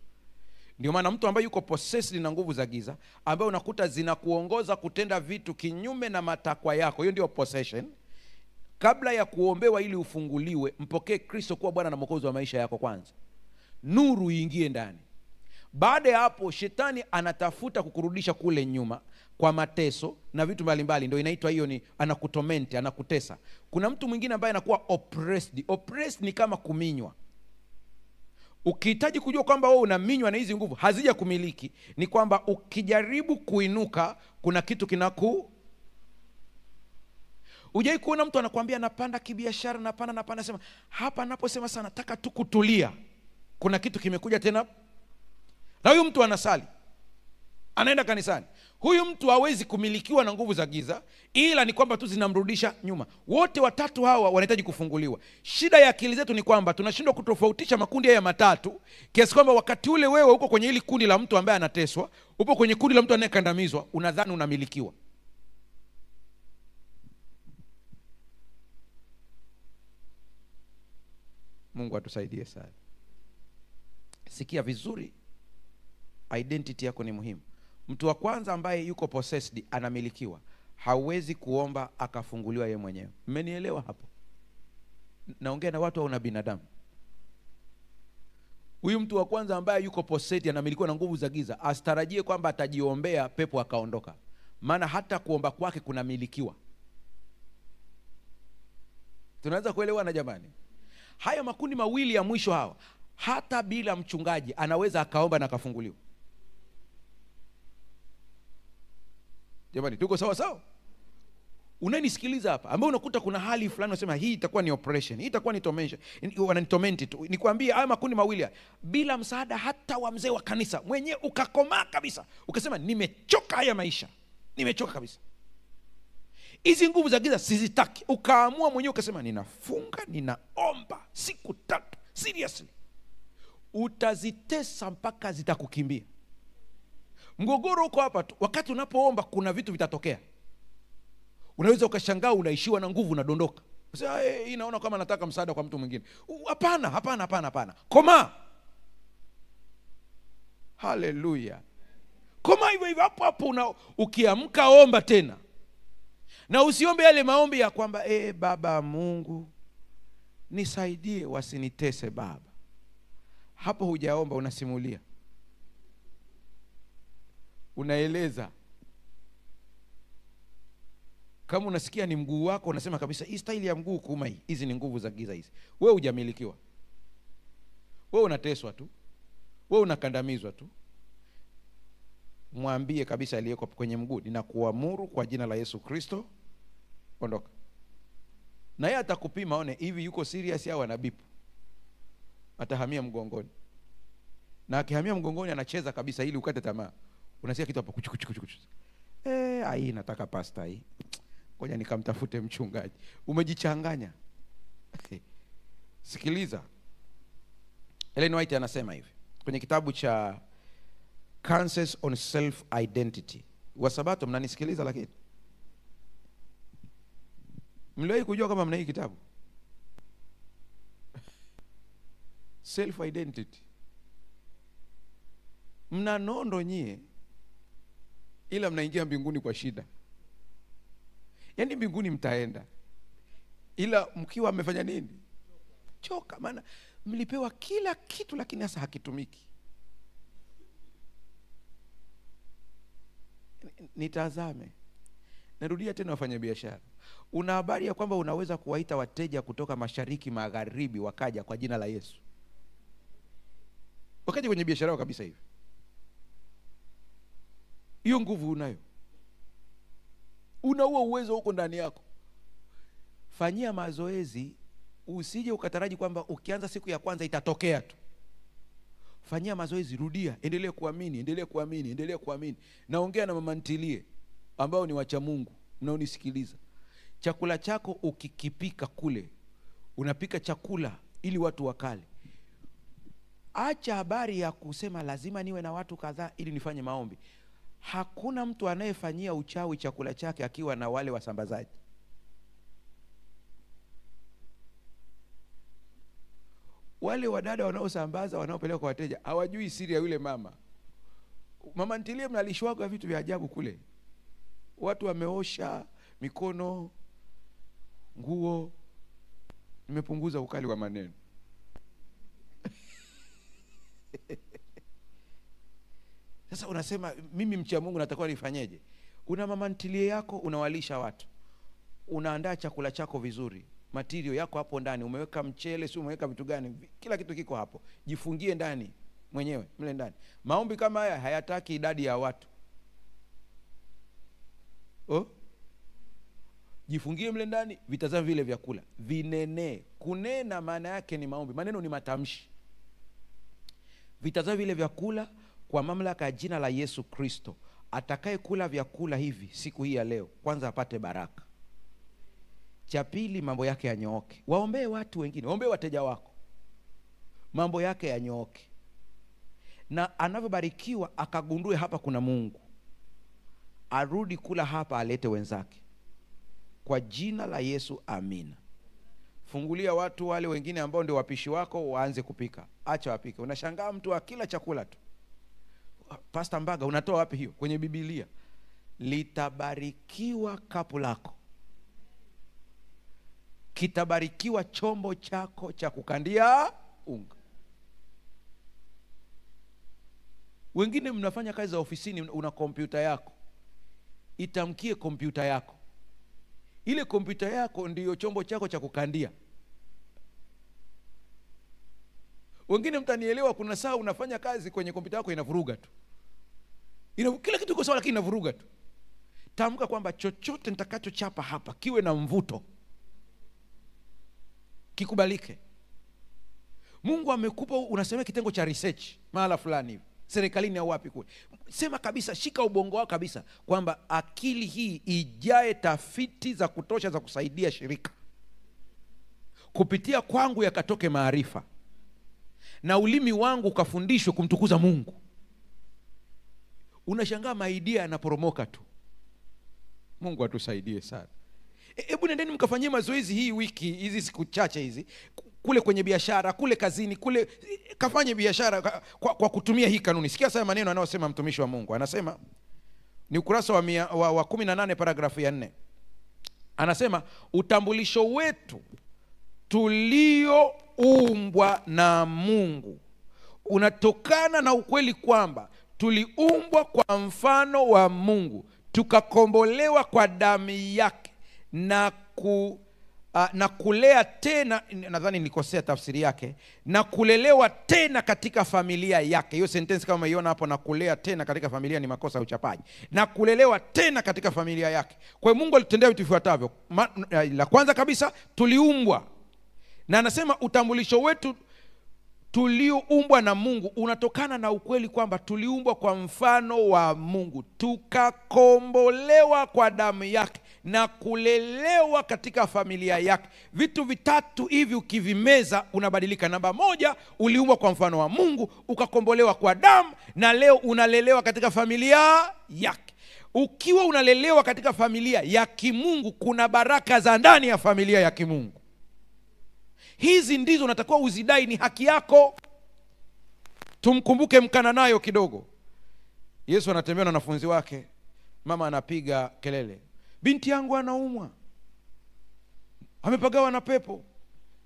Ndio maana mtu ambaye yuko possessed na nguvu za giza, ambaye unakuta zinakuongoza kutenda vitu kinyume na matakwa yako, hiyo ndio possession. Kabla ya kuombewa ili ufunguliwe, mpokee Kristo kuwa Bwana na Mwokozi wa maisha yako kwanza. Nuru iingie ndani. Baada ya hapo shetani anatafuta kukurudisha kule nyuma kwa mateso na vitu mbalimbali. Ndio inaitwa hiyo, ni anakutorment, anakutesa. Kuna mtu mwingine ambaye anakuwa oppressed. Oppressed ni kama kuminywa. Ukihitaji kujua kwamba wewe unaminywa na hizi nguvu hazija kumiliki, ni kwamba ukijaribu kuinuka kuna kitu Ujai kuona mtu anakuambia napanda kibiashara, napanda sema hapa naposema sana nataka tu kutulia, kuna kitu kimekuja tena. Na huyu mtu anasali, anaenda kanisani. Huyu mtu hawezi kumilikiwa na nguvu za giza, ila ni kwamba tu zinamrudisha nyuma. Wote watatu hawa wanahitaji kufunguliwa. Shida ya akili zetu ni kwamba tunashindwa kutofautisha makundi haya matatu, kiasi kwamba wakati ule wewe uko kwenye hili kundi la mtu ambaye anateswa, upo kwenye kundi la mtu anayekandamizwa, unadhani unamilikiwa. Mungu atusaidie sana. Sikia vizuri, identity yako ni muhimu. Mtu wa kwanza ambaye yuko possessed, anamilikiwa, hawezi kuomba akafunguliwa yeye mwenyewe. Mmenielewa hapo? Naongea na watu au na binadamu? Huyu mtu wa kwanza ambaye yuko possessed, anamilikiwa na nguvu za giza, asitarajie kwamba atajiombea pepo akaondoka. Maana hata kuomba kwake kunamilikiwa. Tunaweza kuelewana jamani? Haya makundi mawili ya mwisho hawa, hata bila mchungaji anaweza akaomba na akafunguliwa. Jamani, tuko sawa sawa? Unanisikiliza hapa, ambao unakuta kuna hali fulani unasema hii itakuwa ni operation, hii itakuwa ni tormention, wananitorment tu. Nikwambie haya makundi mawili bila msaada hata wa mzee wa kanisa mwenyewe ukakomaa kabisa, ukasema nimechoka haya maisha, nimechoka kabisa, hizi nguvu za giza sizitaki, ukaamua mwenyewe ukasema ninafunga, ninaomba siku 3 seriously, utazitesa mpaka zitakukimbia. Mgogoro uko hapa tu, wakati unapoomba kuna vitu vitatokea. Unaweza ukashangaa unaishiwa na nguvu, unadondoka. Sasa hii naona kama nataka msaada kwa mtu mwingine. Hapana. Koma. Haleluya. Koma hivyo hapo ukiamka omba tena. Na usiombe yale maombi ya kwamba Baba Mungu nisaidie wasinitese Baba. Hapo hujaomba, unasimulia. Unaeleza. Kama unasikia ni mguu wako, unasema kabisa hii style ya mguu kuuma hii, hizi ni nguvu za giza hizi. Wewe hujamilikiwa. Wewe unateswa tu. Wewe unakandamizwa tu. Mwambie kabisa aliyeko kwenye mguu, ninakuamuru kwa jina la Yesu Kristo, ondoka. Na yeye atakupima aone hivi yuko serious au anabipu. Atahamia mgongoni. Na akihamia mgongoni anacheza kabisa ili ukate tamaa. Unasikia kitu hapo kuchu. Hii nataka pasta hii. Ngoja nikamtafute mchungaji. Umejichanganya. Sikiliza. Ellen White anasema hivi kwenye kitabu cha Counsels on Self Identity. Wasabato mnanisikiliza lakini? Mliwahi kujua kama mna hii kitabu? Self Identity. Mna nondo nyie, ila mnaingia mbinguni kwa shida. Yaani mbinguni mtaenda, ila mkiwa mmefanya nini? Choka. Maana mlipewa kila kitu lakini hasa hakitumiki. Nitazame. Narudia tena, wafanya biashara. Una habari ya kwamba unaweza kuwaita wateja kutoka mashariki magharibi wakaja kwa jina la Yesu? Wakaja kwenye biashara yao kabisa hivi. Hiyo nguvu unayo. Una huo uwezo huko ndani yako. Fanyia mazoezi, usije ukataraji kwamba ukianza siku ya kwanza itatokea tu. Fanyia mazoezi, rudia, endelee kuamini. Naongea na mama ntilie ambao ni wacha Mungu, mnaonisikiliza. Chakula chako ukikipika kule, unapika chakula ili watu wakale. Acha habari ya kusema lazima niwe na watu kadhaa ili nifanye maombi. Hakuna mtu anayefanyia uchawi chakula chake akiwa na wale wasambazaji. Wale wadada wanaosambaza, wanaopeleka kwa wateja, hawajui siri ya yule mama. Mama ntilie mnalishwaga vitu vya ajabu kule. Watu wameosha mikono, nguo. Nimepunguza ukali wa maneno. Sasa unasema mimi mcha Mungu natakiwa nifanyeje? Una mama ntilie yako, unawalisha watu. Unaandaa chakula chako vizuri. Material yako hapo ndani, umeweka mchele, si umeweka vitu gani? Kila kitu kiko hapo. Jifungie ndani mwenyewe, mle ndani. Maombi kama haya hayataki idadi ya watu. Jifungie mle ndani, vitazame vile vyakula. Vinene. Kunena maana yake ni maombi. Maneno ni matamshi. Vitazame vile vyakula kwa mamlaka ya jina la Yesu Kristo. Atakaye kula vyakula hivi siku hii ya leo, kwanza apate baraka. Cha pili, mambo yake yanyooke. Waombee watu wengine, waombee wateja wako, mambo yake yanyooke. Na anavyobarikiwa akagundue hapa kuna Mungu, arudi kula hapa, alete wenzake. Kwa jina la Yesu, amina. Fungulia watu wale wengine ambao ndio wapishi wako, waanze kupika. Acha wapike. Unashangaa mtu akila chakula tu. Pastor Mbaga, unatoa wapi hiyo? Kwenye Biblia. Litabarikiwa kapu lako, kitabarikiwa chombo chako cha kukandia unga. Wengine mnafanya kazi za ofisini, una kompyuta yako. Itamkie kompyuta yako. Ile kompyuta yako ndiyo chombo chako cha kukandia. Wengine mtanielewa, kuna saa unafanya kazi kwenye kompyuta yako inavuruga tu. Kila kitu kiko sawa lakini inavuruga tu. tamka kwamba chochote nitakachochapa hapa kiwe na mvuto, kikubalike. Mungu amekupa, unasema kitengo cha research mahala fulani hivi, serikalini au wapi kule. Sema kabisa, shika ubongo wako kabisa kwamba akili hii ijae tafiti za kutosha za kusaidia shirika. Kupitia kwangu yakatoke maarifa, na ulimi wangu ukafundishwe kumtukuza Mungu. Unashangaa maidia yanaporomoka tu. Mungu atusaidie sana. Hebu nendeni mkafanyie mazoezi hii wiki, hizi siku chache hizi, kule kwenye biashara, kule kazini, kule kafanye biashara kwa kutumia hii kanuni. Sikia sasa maneno anayosema mtumishi wa Mungu. Anasema ni ukurasa wa 18 paragrafu ya 4. Anasema utambulisho wetu tulioumbwa na Mungu unatokana na ukweli kwamba tuliumbwa kwa mfano wa Mungu, tukakombolewa kwa damu yake na kulea tena, nadhani nilikosea tafsiri yake, na kulelewa tena katika familia yake. Hiyo sentence kama umeiona hapo, na kulea tena katika familia, ni makosa ya uchapaji. Na kulelewa tena katika familia yake. Kwa hiyo Mungu alitutendea vitu vifuatavyo. La kwanza kabisa, tuliumbwa. Na anasema utambulisho wetu tulioumbwa na Mungu unatokana na ukweli kwamba tuliumbwa kwa mfano wa Mungu, tukakombolewa kwa damu yake na kulelewa katika familia yake. Vitu vitatu hivi ukivimeza unabadilika. Namba 1, uliumbwa kwa mfano wa Mungu, ukakombolewa kwa damu, na leo unalelewa katika familia yake. Ukiwa unalelewa katika familia ya kimungu, kuna baraka za ndani ya familia ya kimungu. Hizi ndizo unatakiwa uzidai, ni haki yako. Tumkumbuke Mkananayo kidogo. Yesu anatembea na wanafunzi wake, mama anapiga kelele, binti yangu anaumwa, amepagawa na pepo,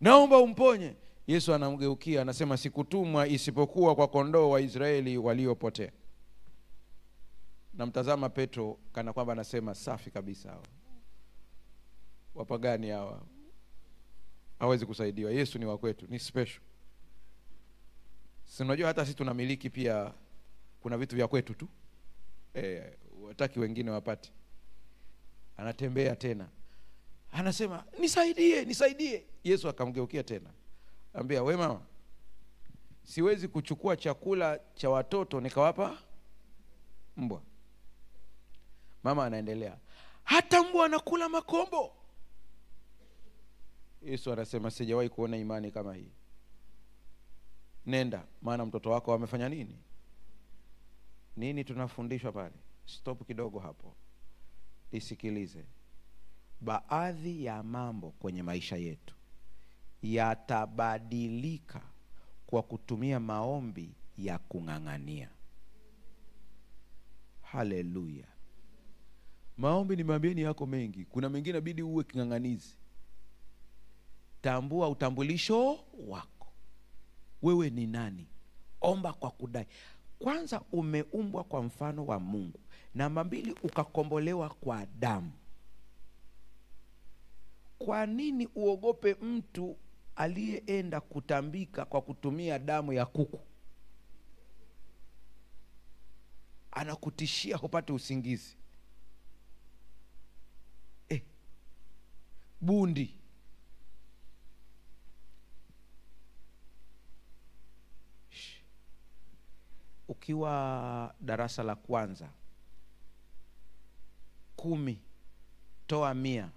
naomba umponye. Yesu anamgeukia anasema, sikutumwa isipokuwa kwa kondoo wa Israeli waliopotea. Namtazama Petro kana kwamba anasema, safi kabisa hawa wapagani hawa hawezi kusaidiwa. Yesu ni wa kwetu, ni special. Si unajua hata sisi tunamiliki pia, kuna vitu vya kwetu tu. Wataki wengine wapate. Anatembea tena, anasema, nisaidie, nisaidie. Yesu akamgeukia tena, ambia, we mama, siwezi kuchukua chakula cha watoto nikawapa mbwa. Mama anaendelea, hata mbwa anakula makombo. Yesu anasema, sijawahi kuona imani kama hii. Nenda, maana mtoto wako amefanya nini? Nini tunafundishwa pale? Stop kidogo hapo, isikilize. Baadhi ya mambo kwenye maisha yetu yatabadilika kwa kutumia maombi ya kung'ang'ania. Haleluya. Maombi ni mabieni yako mengi. Kuna mengine inabidi uwe king'ang'anizi. Tambua utambulisho wako. Wewe ni nani? Omba kwa kudai. Kwanza, umeumbwa kwa mfano wa Mungu. Namba 2, ukakombolewa kwa damu. Kwa nini uogope mtu aliyeenda kutambika kwa kutumia damu ya kuku? Anakutishia hupate usingizi. Bundi. Ukiwa darasa la kwanza, 10 toa 100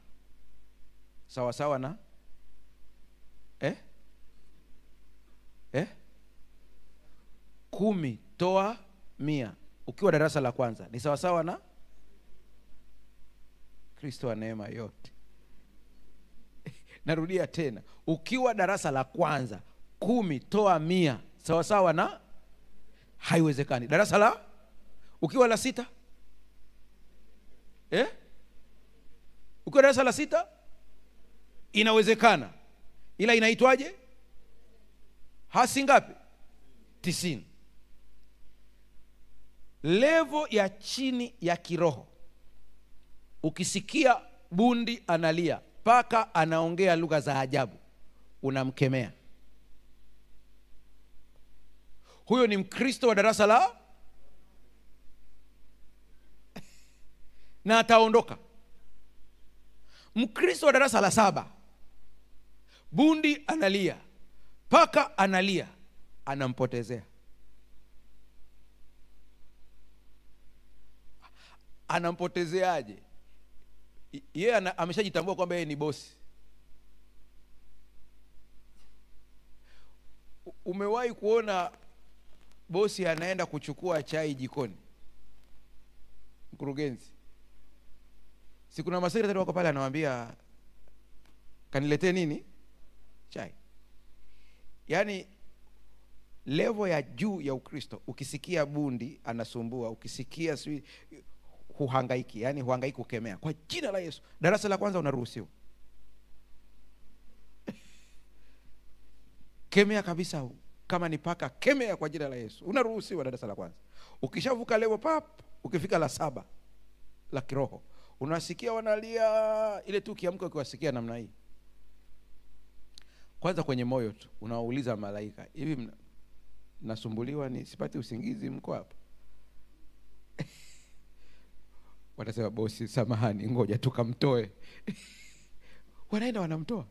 sawa sawa na 10 toa 100. Ukiwa darasa la kwanza ni sawa sawa na Kristo wa neema yote. Narudia tena, ukiwa darasa la kwanza, 10 toa 100 sawa sawa na, haiwezekani. Darasa la, ukiwa la 6, ukiwa darasa la 6 inawezekana, ila inaitwaje? Hasi ngapi? 90. Level ya chini ya kiroho, ukisikia bundi analia, paka anaongea lugha za ajabu, unamkemea. Huyo ni Mkristo wa darasa la na ataondoka. Mkristo wa darasa la 7, bundi analia, paka analia, anampotezea. Anampotezeaje? Yeye ameshajitambua kwamba yeye ni bosi. Umewahi kuona bosi anaenda kuchukua chai jikoni? Mkurugenzi, si kuna masekretari wako pale, anamwambia kaniletee nini? Chai. Yaani level ya juu ya Ukristo, ukisikia bundi anasumbua, ukisikia huhangaiki, yani huhangaiki kukemea kwa jina la Yesu. Darasa la kwanza unaruhusiwa. Kemea kabisa, kama ni paka kemea kwa jina la Yesu. Unaruhusiwa darasa la kwanza. Ukishavuka level pap, ukifika la 7 la kiroho, unasikia wanalia, ile tu kiamko ukiwasikia namna hii, kwanza kwenye moyo tu unauliza malaika, hivi nasumbuliwa, ni sipati usingizi, mko hapa? Watasema bosi samahani, ngoja tukamtoe. Wanaenda wanamtoa.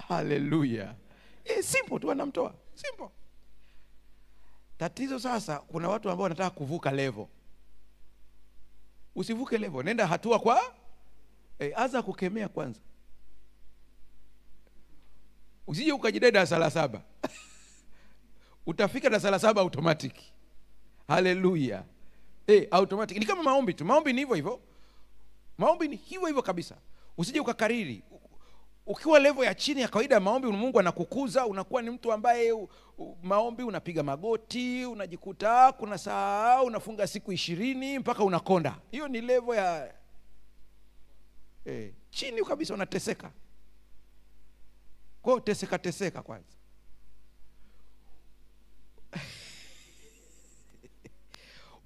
Haleluya. Simple tu, wanamtoa. Simple. Tatizo sasa, kuna watu ambao wanataka kuvuka level. Usivuke level, nenda hatua kwa anza kukemea kwanza. Usije ukajidai darasa la 7. Utafika darasa la 7 automatic. Haleluya. Automatic. Ni kama maombi tu. Maombi ni hivyo hivyo. Maombi ni hivyo hivyo kabisa. Usije ukakariri. Ukiwa level ya chini ya kawaida maombi, Mungu anakukuza, unakuwa ni mtu ambaye maombi unapiga magoti, unajikuta kuna saa unafunga siku 20 mpaka unakonda. Hiyo ni level ya chini kabisa, unateseka. Kwa teseka kwanza.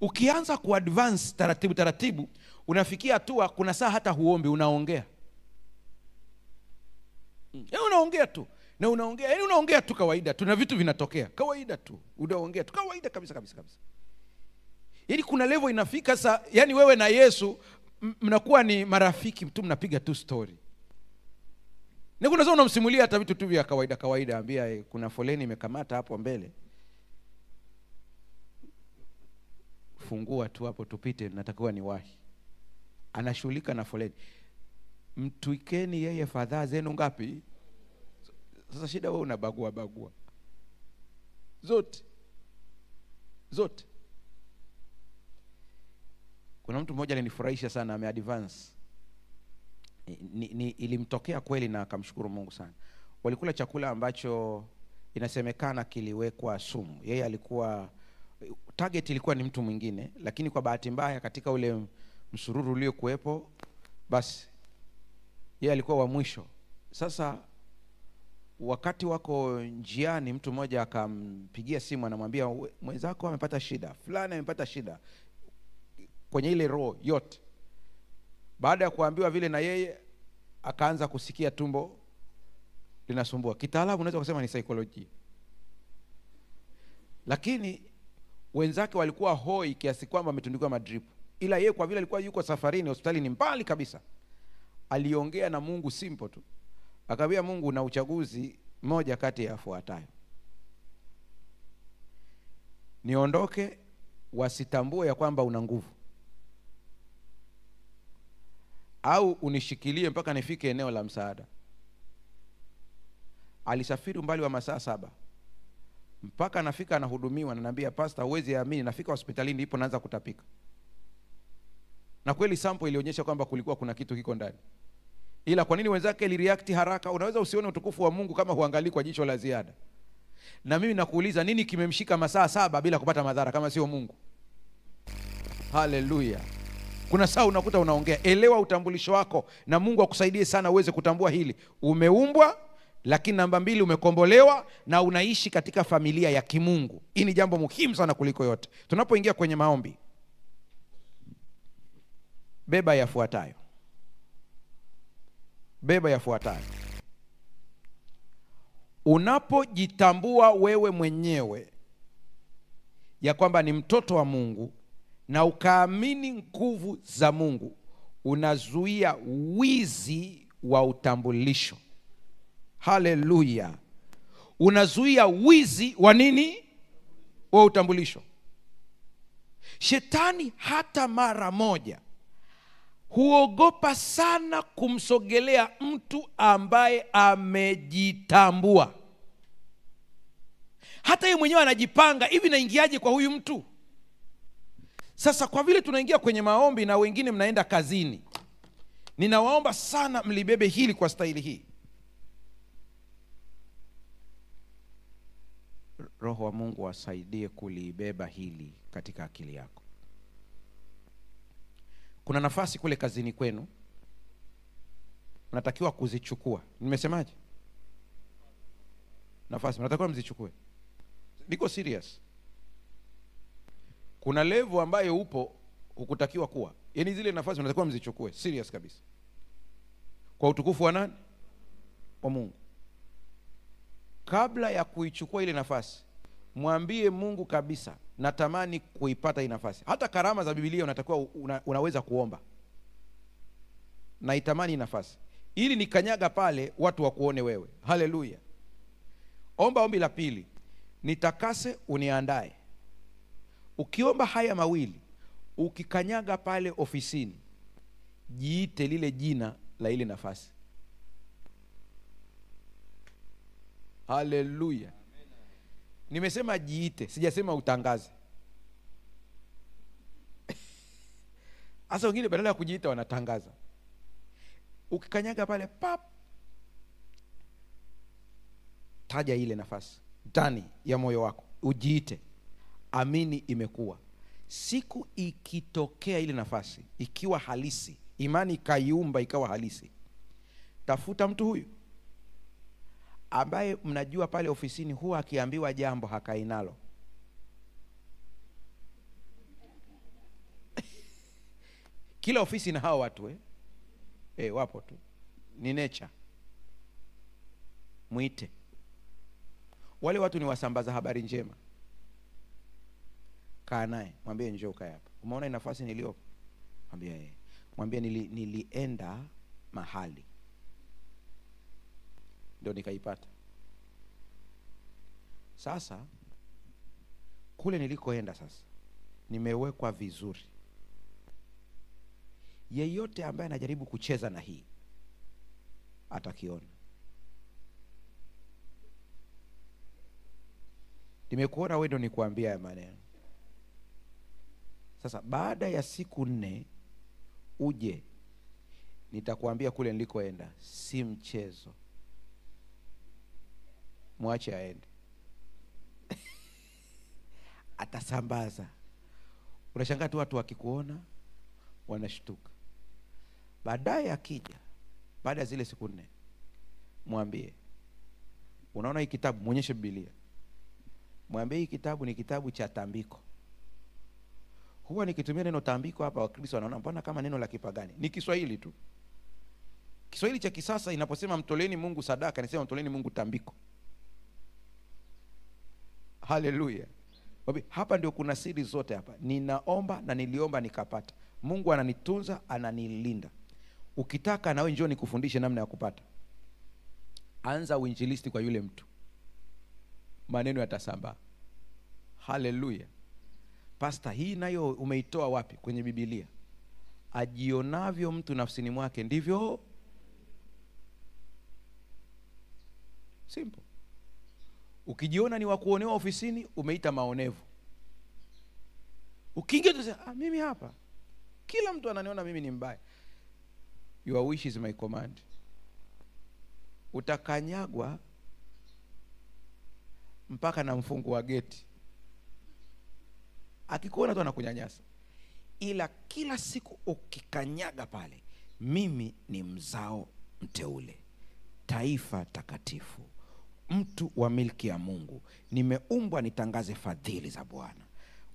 Ukianza kuadvance taratibu, unafikia hatua kuna saa hata huombi, unaongea. Unaongea tu. Na unaongea tu kawaida. Tuna vitu vinatokea kawaida tu. Unaongea tu kawaida kabisa. Yaani kuna level inafika sasa, yani wewe na Yesu mnakuwa ni marafiki tu, mnapiga tu story. Na kuna sasa unamsimulia hata vitu tu vya kawaida, ambia kuna foleni imekamata hapo mbele. Fungua tu hapo tupite, natakiwa ni wahi. Anashughulika na foleni. Mtuikeni yeye fadhaa zenu ngapi? Sasa shida wewe unabagua. Zote. Kuna mtu mmoja alinifurahisha sana, ameadvance. Ilimtokea kweli na akamshukuru Mungu sana. Walikula chakula ambacho inasemekana kiliwekwa sumu. Yeye alikuwa target ilikuwa ni mtu mwingine, lakini kwa bahati mbaya katika ule msururu uliokuepo, basi yeye alikuwa wa mwisho. Sasa wakati wako njiani, mtu mmoja akampigia simu, anamwambia mwenzako amepata shida, fulani amepata shida kwenye ile roho yote. Baada ya kuambiwa vile, na yeye akaanza kusikia tumbo linasumbua. Kitaalamu unaweza kusema ni saikolojia. Lakini wenzake walikuwa hoi kiasi kwamba wametundikwa madrip. Ila yeye kwa vile alikuwa yuko safarini, hospitali ni mbali kabisa, aliongea na Mungu simple tu. Akamwambia Mungu, na uchaguzi moja kati ya yafuatayo: niondoke wasitambue ya kwamba una nguvu, au unishikilie mpaka nifike eneo la msaada. Alisafiri umbali wa masaa 7 mpaka anafika, anahudumiwa, ananiambia pastor, huwezi amini, nafika hospitalini ndipo naanza kutapika. Na kweli sample ilionyesha kwamba kulikuwa kuna kitu kiko ndani. Ila kwa nini wenzake ilireact haraka? Unaweza usione utukufu wa Mungu kama huangalii kwa jicho la ziada. Na mimi nakuuliza, nini kimemshika masaa 7 bila kupata madhara kama sio Mungu? Haleluya. Kuna saa unakuta unaongea. Elewa utambulisho wako na Mungu akusaidie sana uweze kutambua hili. Umeumbwa, lakini namba 2 umekombolewa na unaishi katika familia ya kimungu. Hii ni jambo muhimu sana kuliko yote. Tunapoingia kwenye maombi, beba yafuatayo. Unapojitambua wewe mwenyewe ya kwamba ni mtoto wa Mungu na ukaamini nguvu za Mungu, unazuia wizi wa utambulisho. Haleluya. Unazuia wizi wa nini? Wa utambulisho. Shetani hata mara moja huogopa sana kumsogelea mtu ambaye amejitambua. Hata yeye mwenyewe anajipanga, hivi naingiaje kwa huyu mtu? Sasa kwa vile tunaingia kwenye maombi na wengine mnaenda kazini, ninawaomba sana mlibebe hili kwa staili hii. Roho wa Mungu asaidie kulibeba hili katika akili yako. Kuna nafasi kule kazini kwenu, mnatakiwa kuzichukua. Nimesemaje? Nafasi mnatakiwa mzichukue. Niko serious. Kuna level ambayo upo hukutakiwa kuwa. Yaani zile nafasi mnatakiwa mzichukue serious kabisa. Kwa utukufu wa nani? Wa Mungu. Kabla ya kuichukua ile nafasi, mwambie Mungu kabisa, natamani kuipata hii nafasi. Hata karama za Biblia unatakiwa unaweza kuomba, naitamani nafasi ili nikanyaga pale watu wakuone wewe. Haleluya. Omba ombi la pili, nitakase uniandae. Ukiomba haya mawili, ukikanyaga pale ofisini, jiite lile jina la ile nafasi. Haleluya. Nimesema jiite, sijasema utangaze. Asa wengine badala ya kujiita wanatangaza. Ukikanyaga pale pap, taja ile nafasi ndani ya moyo wako, ujiite, amini imekuwa. Siku ikitokea ile nafasi ikiwa halisi, imani kaiumba ikawa halisi, tafuta mtu huyu ambaye mnajua pale ofisini huwa akiambiwa jambo hakai nalo. Kila ofisi na hao watu wapo tu, ni nature. Muite. Wale watu ni wasambaza habari njema. Kaa naye, mwambie njoo kae hapa. Umeona hii nafasi niliopo? Mwambie mwambie nilienda mahali ndio nikaipata. Sasa kule nilikoenda sasa nimewekwa vizuri. Yeyote ambaye anajaribu kucheza na hii atakiona. Nimekuona wewe, ndio nikuambia ya maneno. Sasa baada ya siku 4 uje, nitakwambia kule nilikoenda si mchezo. Mwache aende. Atasambaza. Unashangaa tu watu wakikuona wanashtuka. Baadaye akija, baada ya zile siku 4, mwambie, unaona hii kitabu, muonyeshe Biblia. Mwambie hii kitabu ni kitabu cha tambiko. Huwa nikitumia neno tambiko hapa Wakristo wanaona mbona kama neno la kipagani. Ni Kiswahili tu. Kiswahili cha kisasa inaposema mtoleni Mungu sadaka, nisema mtoleni Mungu tambiko. Haleluya. Hapa ndio kuna siri zote hapa. Ninaomba na niliomba nikapata. Mungu ananitunza, ananilinda. Ukitaka na wewe njoo nikufundishe namna ya kupata. Anza uinjilisti kwa yule mtu, maneno yatasambaa. Haleluya. Pastor, hii nayo umeitoa wapi? Kwenye Biblia. Ajionavyo mtu nafsini mwake ndivyo. Simple. Ukijiona ni wa kuonewa ofisini, umeita maonevu. Ukiingia tu sasa, mimi hapa kila mtu ananiona mimi ni mbaya. Your wish is my command. Utakanyagwa mpaka na mfungu wa geti. Akikuona tu anakunyanyasa. Ila kila siku ukikanyaga pale, mimi ni mzao mteule, taifa takatifu, mtu wa milki ya Mungu, nimeumbwa nitangaze fadhili za Bwana.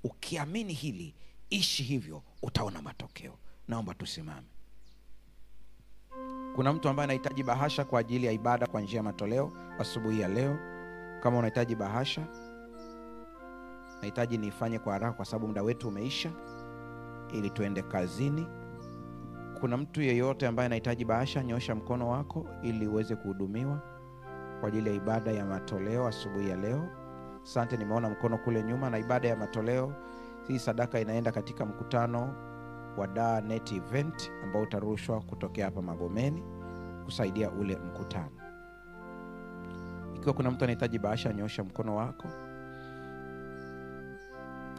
Ukiamini hili, ishi hivyo, utaona matokeo. Naomba tusimame. Kuna mtu ambaye anahitaji bahasha kwa ajili ya ibada kwa njia ya matoleo asubuhi ya leo? Kama unahitaji bahasha, nahitaji niifanye kwa haraka kwa sababu muda wetu umeisha. ili tuende kazini. Kuna mtu yeyote ambaye anahitaji bahasha, nyosha mkono wako ili uweze kuhudumiwa kwa ajili ya ibada ya matoleo asubuhi ya leo. Asante, nimeona mkono kule nyuma. Na ibada ya matoleo hii, sadaka inaenda katika mkutano wa Dar Net Event ambao utarushwa kutokea hapa Magomeni kusaidia ule mkutano. Ikiwa kuna mtu anahitaji bahasha, nyosha mkono wako.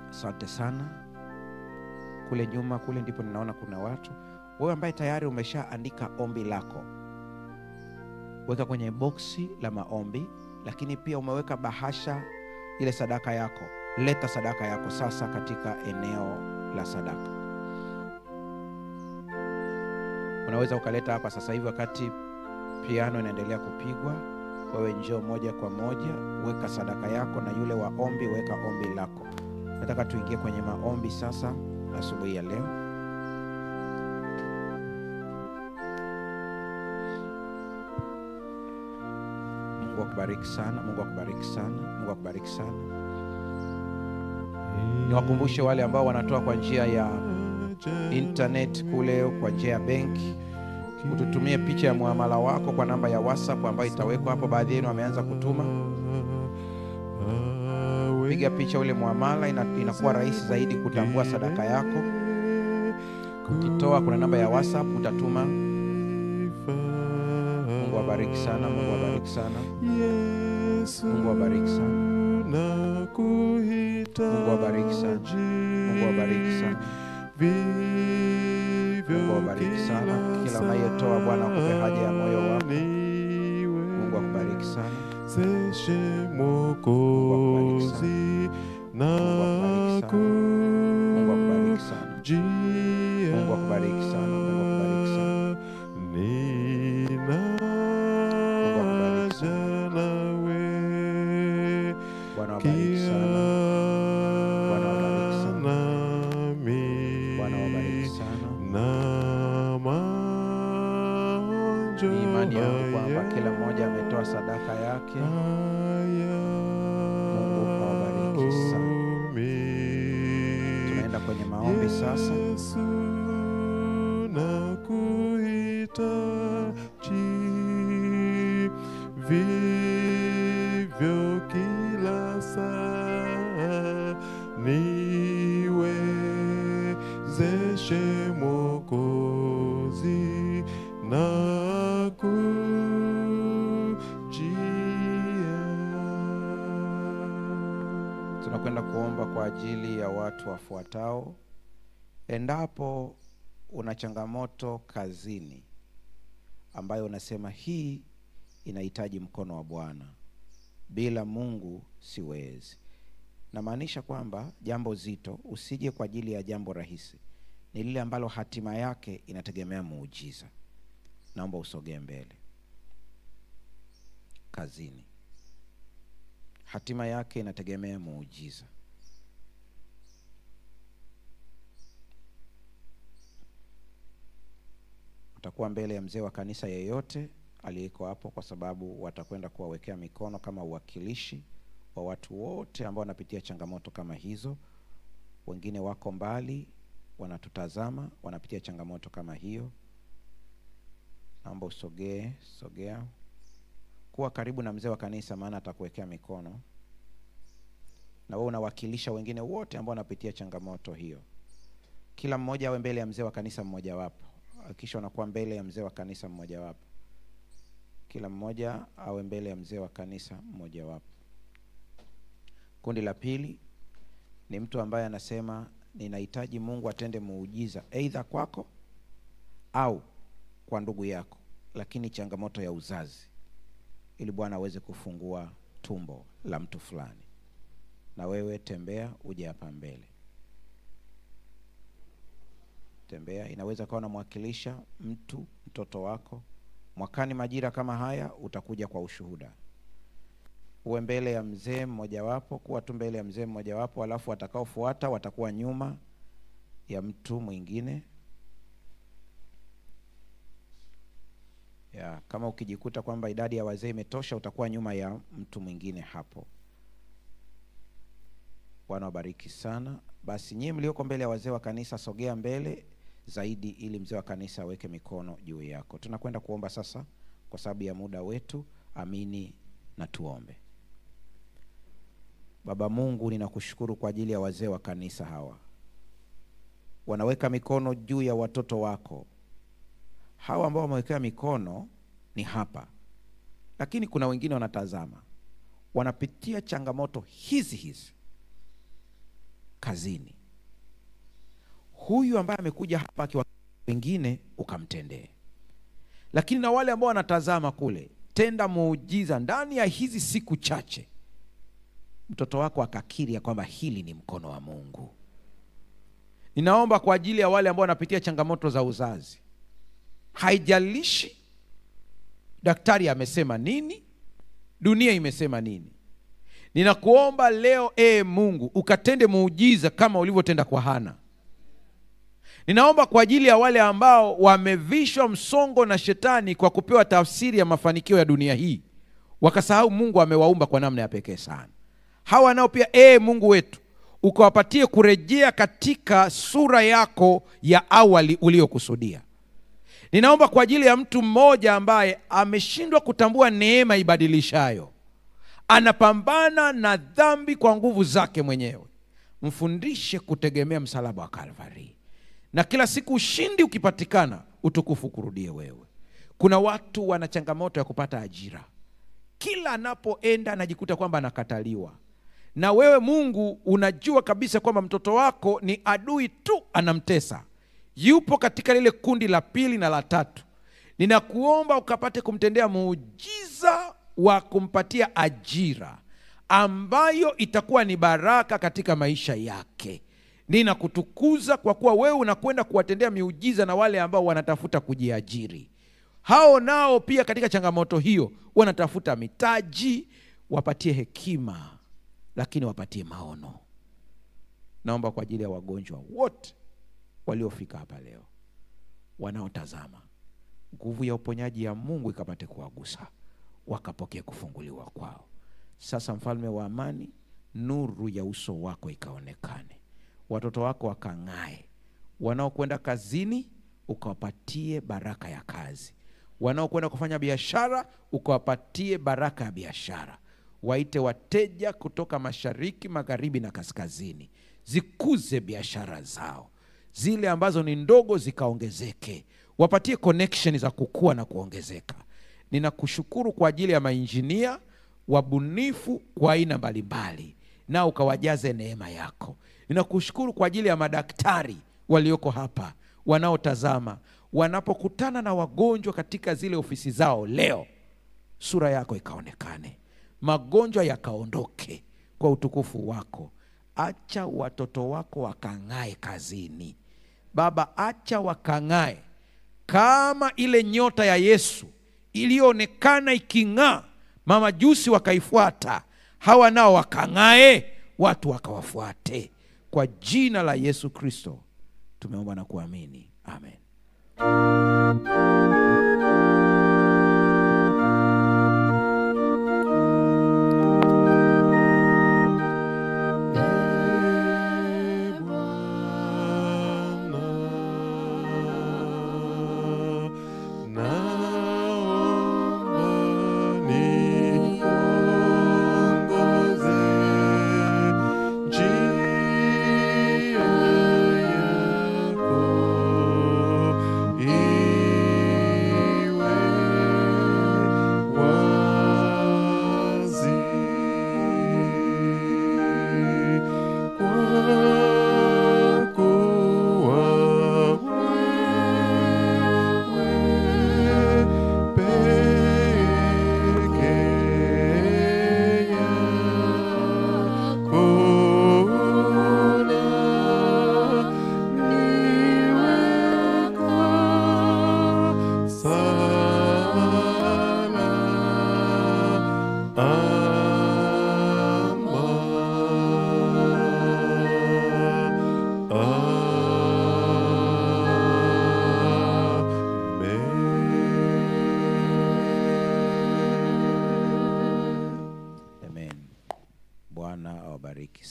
Asante sana. Kule nyuma kule ndipo ninaona kuna watu. Wewe ambaye tayari umeshaandika ombi lako, weka kwenye boksi la maombi, lakini pia umeweka bahasha ile sadaka yako. Leta sadaka yako sasa katika eneo la sadaka. Unaweza ukaleta hapa sasa hivi wakati piano inaendelea kupigwa. Wewe njoo moja kwa moja, weka sadaka yako, na yule wa ombi weka ombi lako. Nataka tuingie kwenye maombi sasa asubuhi ya leo. Mungu akubariki sana, Mungu akubariki sana, Mungu akubariki sana. Niwakumbushe wale ambao wanatoa kwa njia ya internet kule, kwa njia ya benki, ututumie picha ya muamala wako kwa namba ya WhatsApp ambayo itawekwa hapo. Baadhi yenu wameanza kutuma. Piga picha ule muamala, inakuwa rahisi zaidi kutambua sadaka yako. Ukitoa kuna namba ya WhatsApp utatuma. Mungu abariki sana, Mungu abariki sana. Mungu abariki sana. Mungu abariki sana. Mungu abariki sana. Mungu abariki sana. Kila unayetoa Bwana akupe haja ya moyo wako. Mungu akubariki sana. Mungu akubariki sana. Mungu akubariki sana. Mungu akubariki sana. Mungu akubariki sana. Mungu akubariki sana. Mungu akubariki sana. Bwana wabariki sana. Bwana wabariki sana. Bwana wabariki sana. Ni imani yangu kwamba kila mmoja ametoa sadaka yake. Mungu awabariki sana. Tunaenda kwenye maombi sasa. Vivyo kila saa niwezeshe Mwokozi na kujia. Tunakwenda kuomba kwa ajili ya watu wafuatao. Endapo una changamoto kazini ambayo unasema hii inahitaji mkono wa Bwana, bila Mungu siwezi. Namaanisha kwamba jambo zito, usije kwa ajili ya jambo rahisi. Ni lile ambalo hatima yake inategemea muujiza. Naomba usogee mbele. Kazini, hatima yake inategemea muujiza. Utakuwa mbele ya mzee wa kanisa yeyote aliyeko hapo, kwa sababu watakwenda kuwawekea mikono kama uwakilishi wa watu wote ambao wanapitia changamoto kama hizo. Wengine wako mbali wanatutazama, wanapitia changamoto kama hiyo. Naomba usogee, sogea. Kuwa karibu na mzee wa kanisa, maana atakuwekea mikono. Na wewe unawakilisha wengine wote ambao wanapitia changamoto hiyo. Kila mmoja awe mbele ya mzee wa kanisa mmoja wapo. Kisha unakuwa mbele ya mzee wa kanisa mmoja wapo. Kila mmoja awe mbele ya mzee wa kanisa mmoja wapo. Kundi la pili ni mtu ambaye anasema ninahitaji Mungu atende muujiza aidha kwako au kwa ndugu yako, lakini changamoto ya uzazi, ili Bwana aweze kufungua tumbo la mtu fulani. Na wewe tembea uje hapa mbele. Tembea, inaweza kuwa unamwakilisha mtoto wako. Mwakani majira kama haya utakuja kwa ushuhuda. Uwe mbele ya mzee mmoja wapo, kuwa tu mbele ya mzee mmoja wapo, alafu watakaofuata watakuwa nyuma ya mtu mwingine. Kama ukijikuta kwamba idadi ya wazee imetosha, utakuwa nyuma ya mtu mwingine hapo. Bwana wabariki sana. Basi nyie mlioko mbele ya wazee wa kanisa, sogea mbele zaidi ili mzee wa kanisa aweke mikono juu yako. Tunakwenda kuomba sasa kwa sababu ya muda wetu. Amini na tuombe. Baba Mungu, ninakushukuru kwa ajili ya wazee wa kanisa hawa. Wanaweka mikono juu ya watoto wako. Hawa ambao wamewekea mikono ni hapa, lakini kuna wengine wanatazama, wanapitia changamoto hizi kazini. Huyu ambaye amekuja hapa akiwa wengine ukamtendee. Lakini na wale ambao wanatazama kule, tenda muujiza ndani ya hizi siku chache, mtoto wako akakiri ya kwamba hili ni mkono wa Mungu. Ninaomba kwa ajili ya wale ambao wanapitia changamoto za uzazi. Haijalishi daktari amesema nini, dunia imesema nini. Ninakuomba leo Mungu ukatende muujiza kama ulivyotenda kwa Hana. Ninaomba kwa ajili ya wale ambao wamevishwa msongo na shetani kwa kupewa tafsiri ya mafanikio ya dunia hii, wakasahau Mungu amewaumba kwa namna ya pekee sana. Hawa nao pia Mungu wetu ukawapatie kurejea katika sura yako ya awali uliokusudia. Ninaomba kwa ajili ya mtu mmoja ambaye ameshindwa kutambua neema ibadilishayo, anapambana na dhambi kwa nguvu zake mwenyewe. Mfundishe kutegemea msalaba wa Kalvari, na kila siku ushindi ukipatikana, utukufu kurudie wewe. Kuna watu wana changamoto ya kupata ajira. Kila anapoenda anajikuta kwamba anakataliwa. Na wewe Mungu unajua kabisa kwamba mtoto wako ni adui tu anamtesa. Yupo katika lile kundi la pili na la tatu. Ninakuomba ukapate kumtendea muujiza wa kumpatia ajira ambayo itakuwa ni baraka katika maisha yake. Ninakutukuza kwa kuwa wewe unakwenda kuwatendea miujiza na wale ambao wanatafuta kujiajiri. Hao nao pia katika changamoto hiyo wanatafuta mitaji, wapatie hekima, lakini wapatie maono. Naomba kwa ajili ya wagonjwa wote waliofika hapa leo, wanaotazama, nguvu ya uponyaji ya Mungu ikapate kuwagusa, wakapokea kufunguliwa kwao. Sasa Mfalme wa amani, nuru ya uso wako ikaonekane. Watoto wako wakang'ae. Wanaokwenda kazini ukawapatie baraka ya kazi. Wanaokwenda kufanya biashara ukawapatie baraka ya biashara. Waite wateja kutoka mashariki, magharibi na kaskazini. Zikuze biashara zao. Zile ambazo ni ndogo zikaongezeke. Wapatie connection za kukua na kuongezeka. Ninakushukuru kwa ajili ya mainjinia, wabunifu kwa aina mbalimbali, na ukawajaze neema yako. Ninakushukuru kwa ajili ya madaktari walioko hapa, wanaotazama, wanapokutana na wagonjwa katika zile ofisi zao leo, sura yako ikaonekane, magonjwa yakaondoke kwa utukufu wako. Acha watoto wako wakang'ae kazini. Baba, acha wakang'ae kama ile nyota ya Yesu iliyoonekana iking'aa, mamajusi wakaifuata. Hawa nao wakang'ae, watu wakawafuate. Kwa jina la Yesu Kristo tumeomba na kuamini. Amen.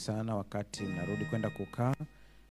sana wakati mnarudi kwenda kukaa.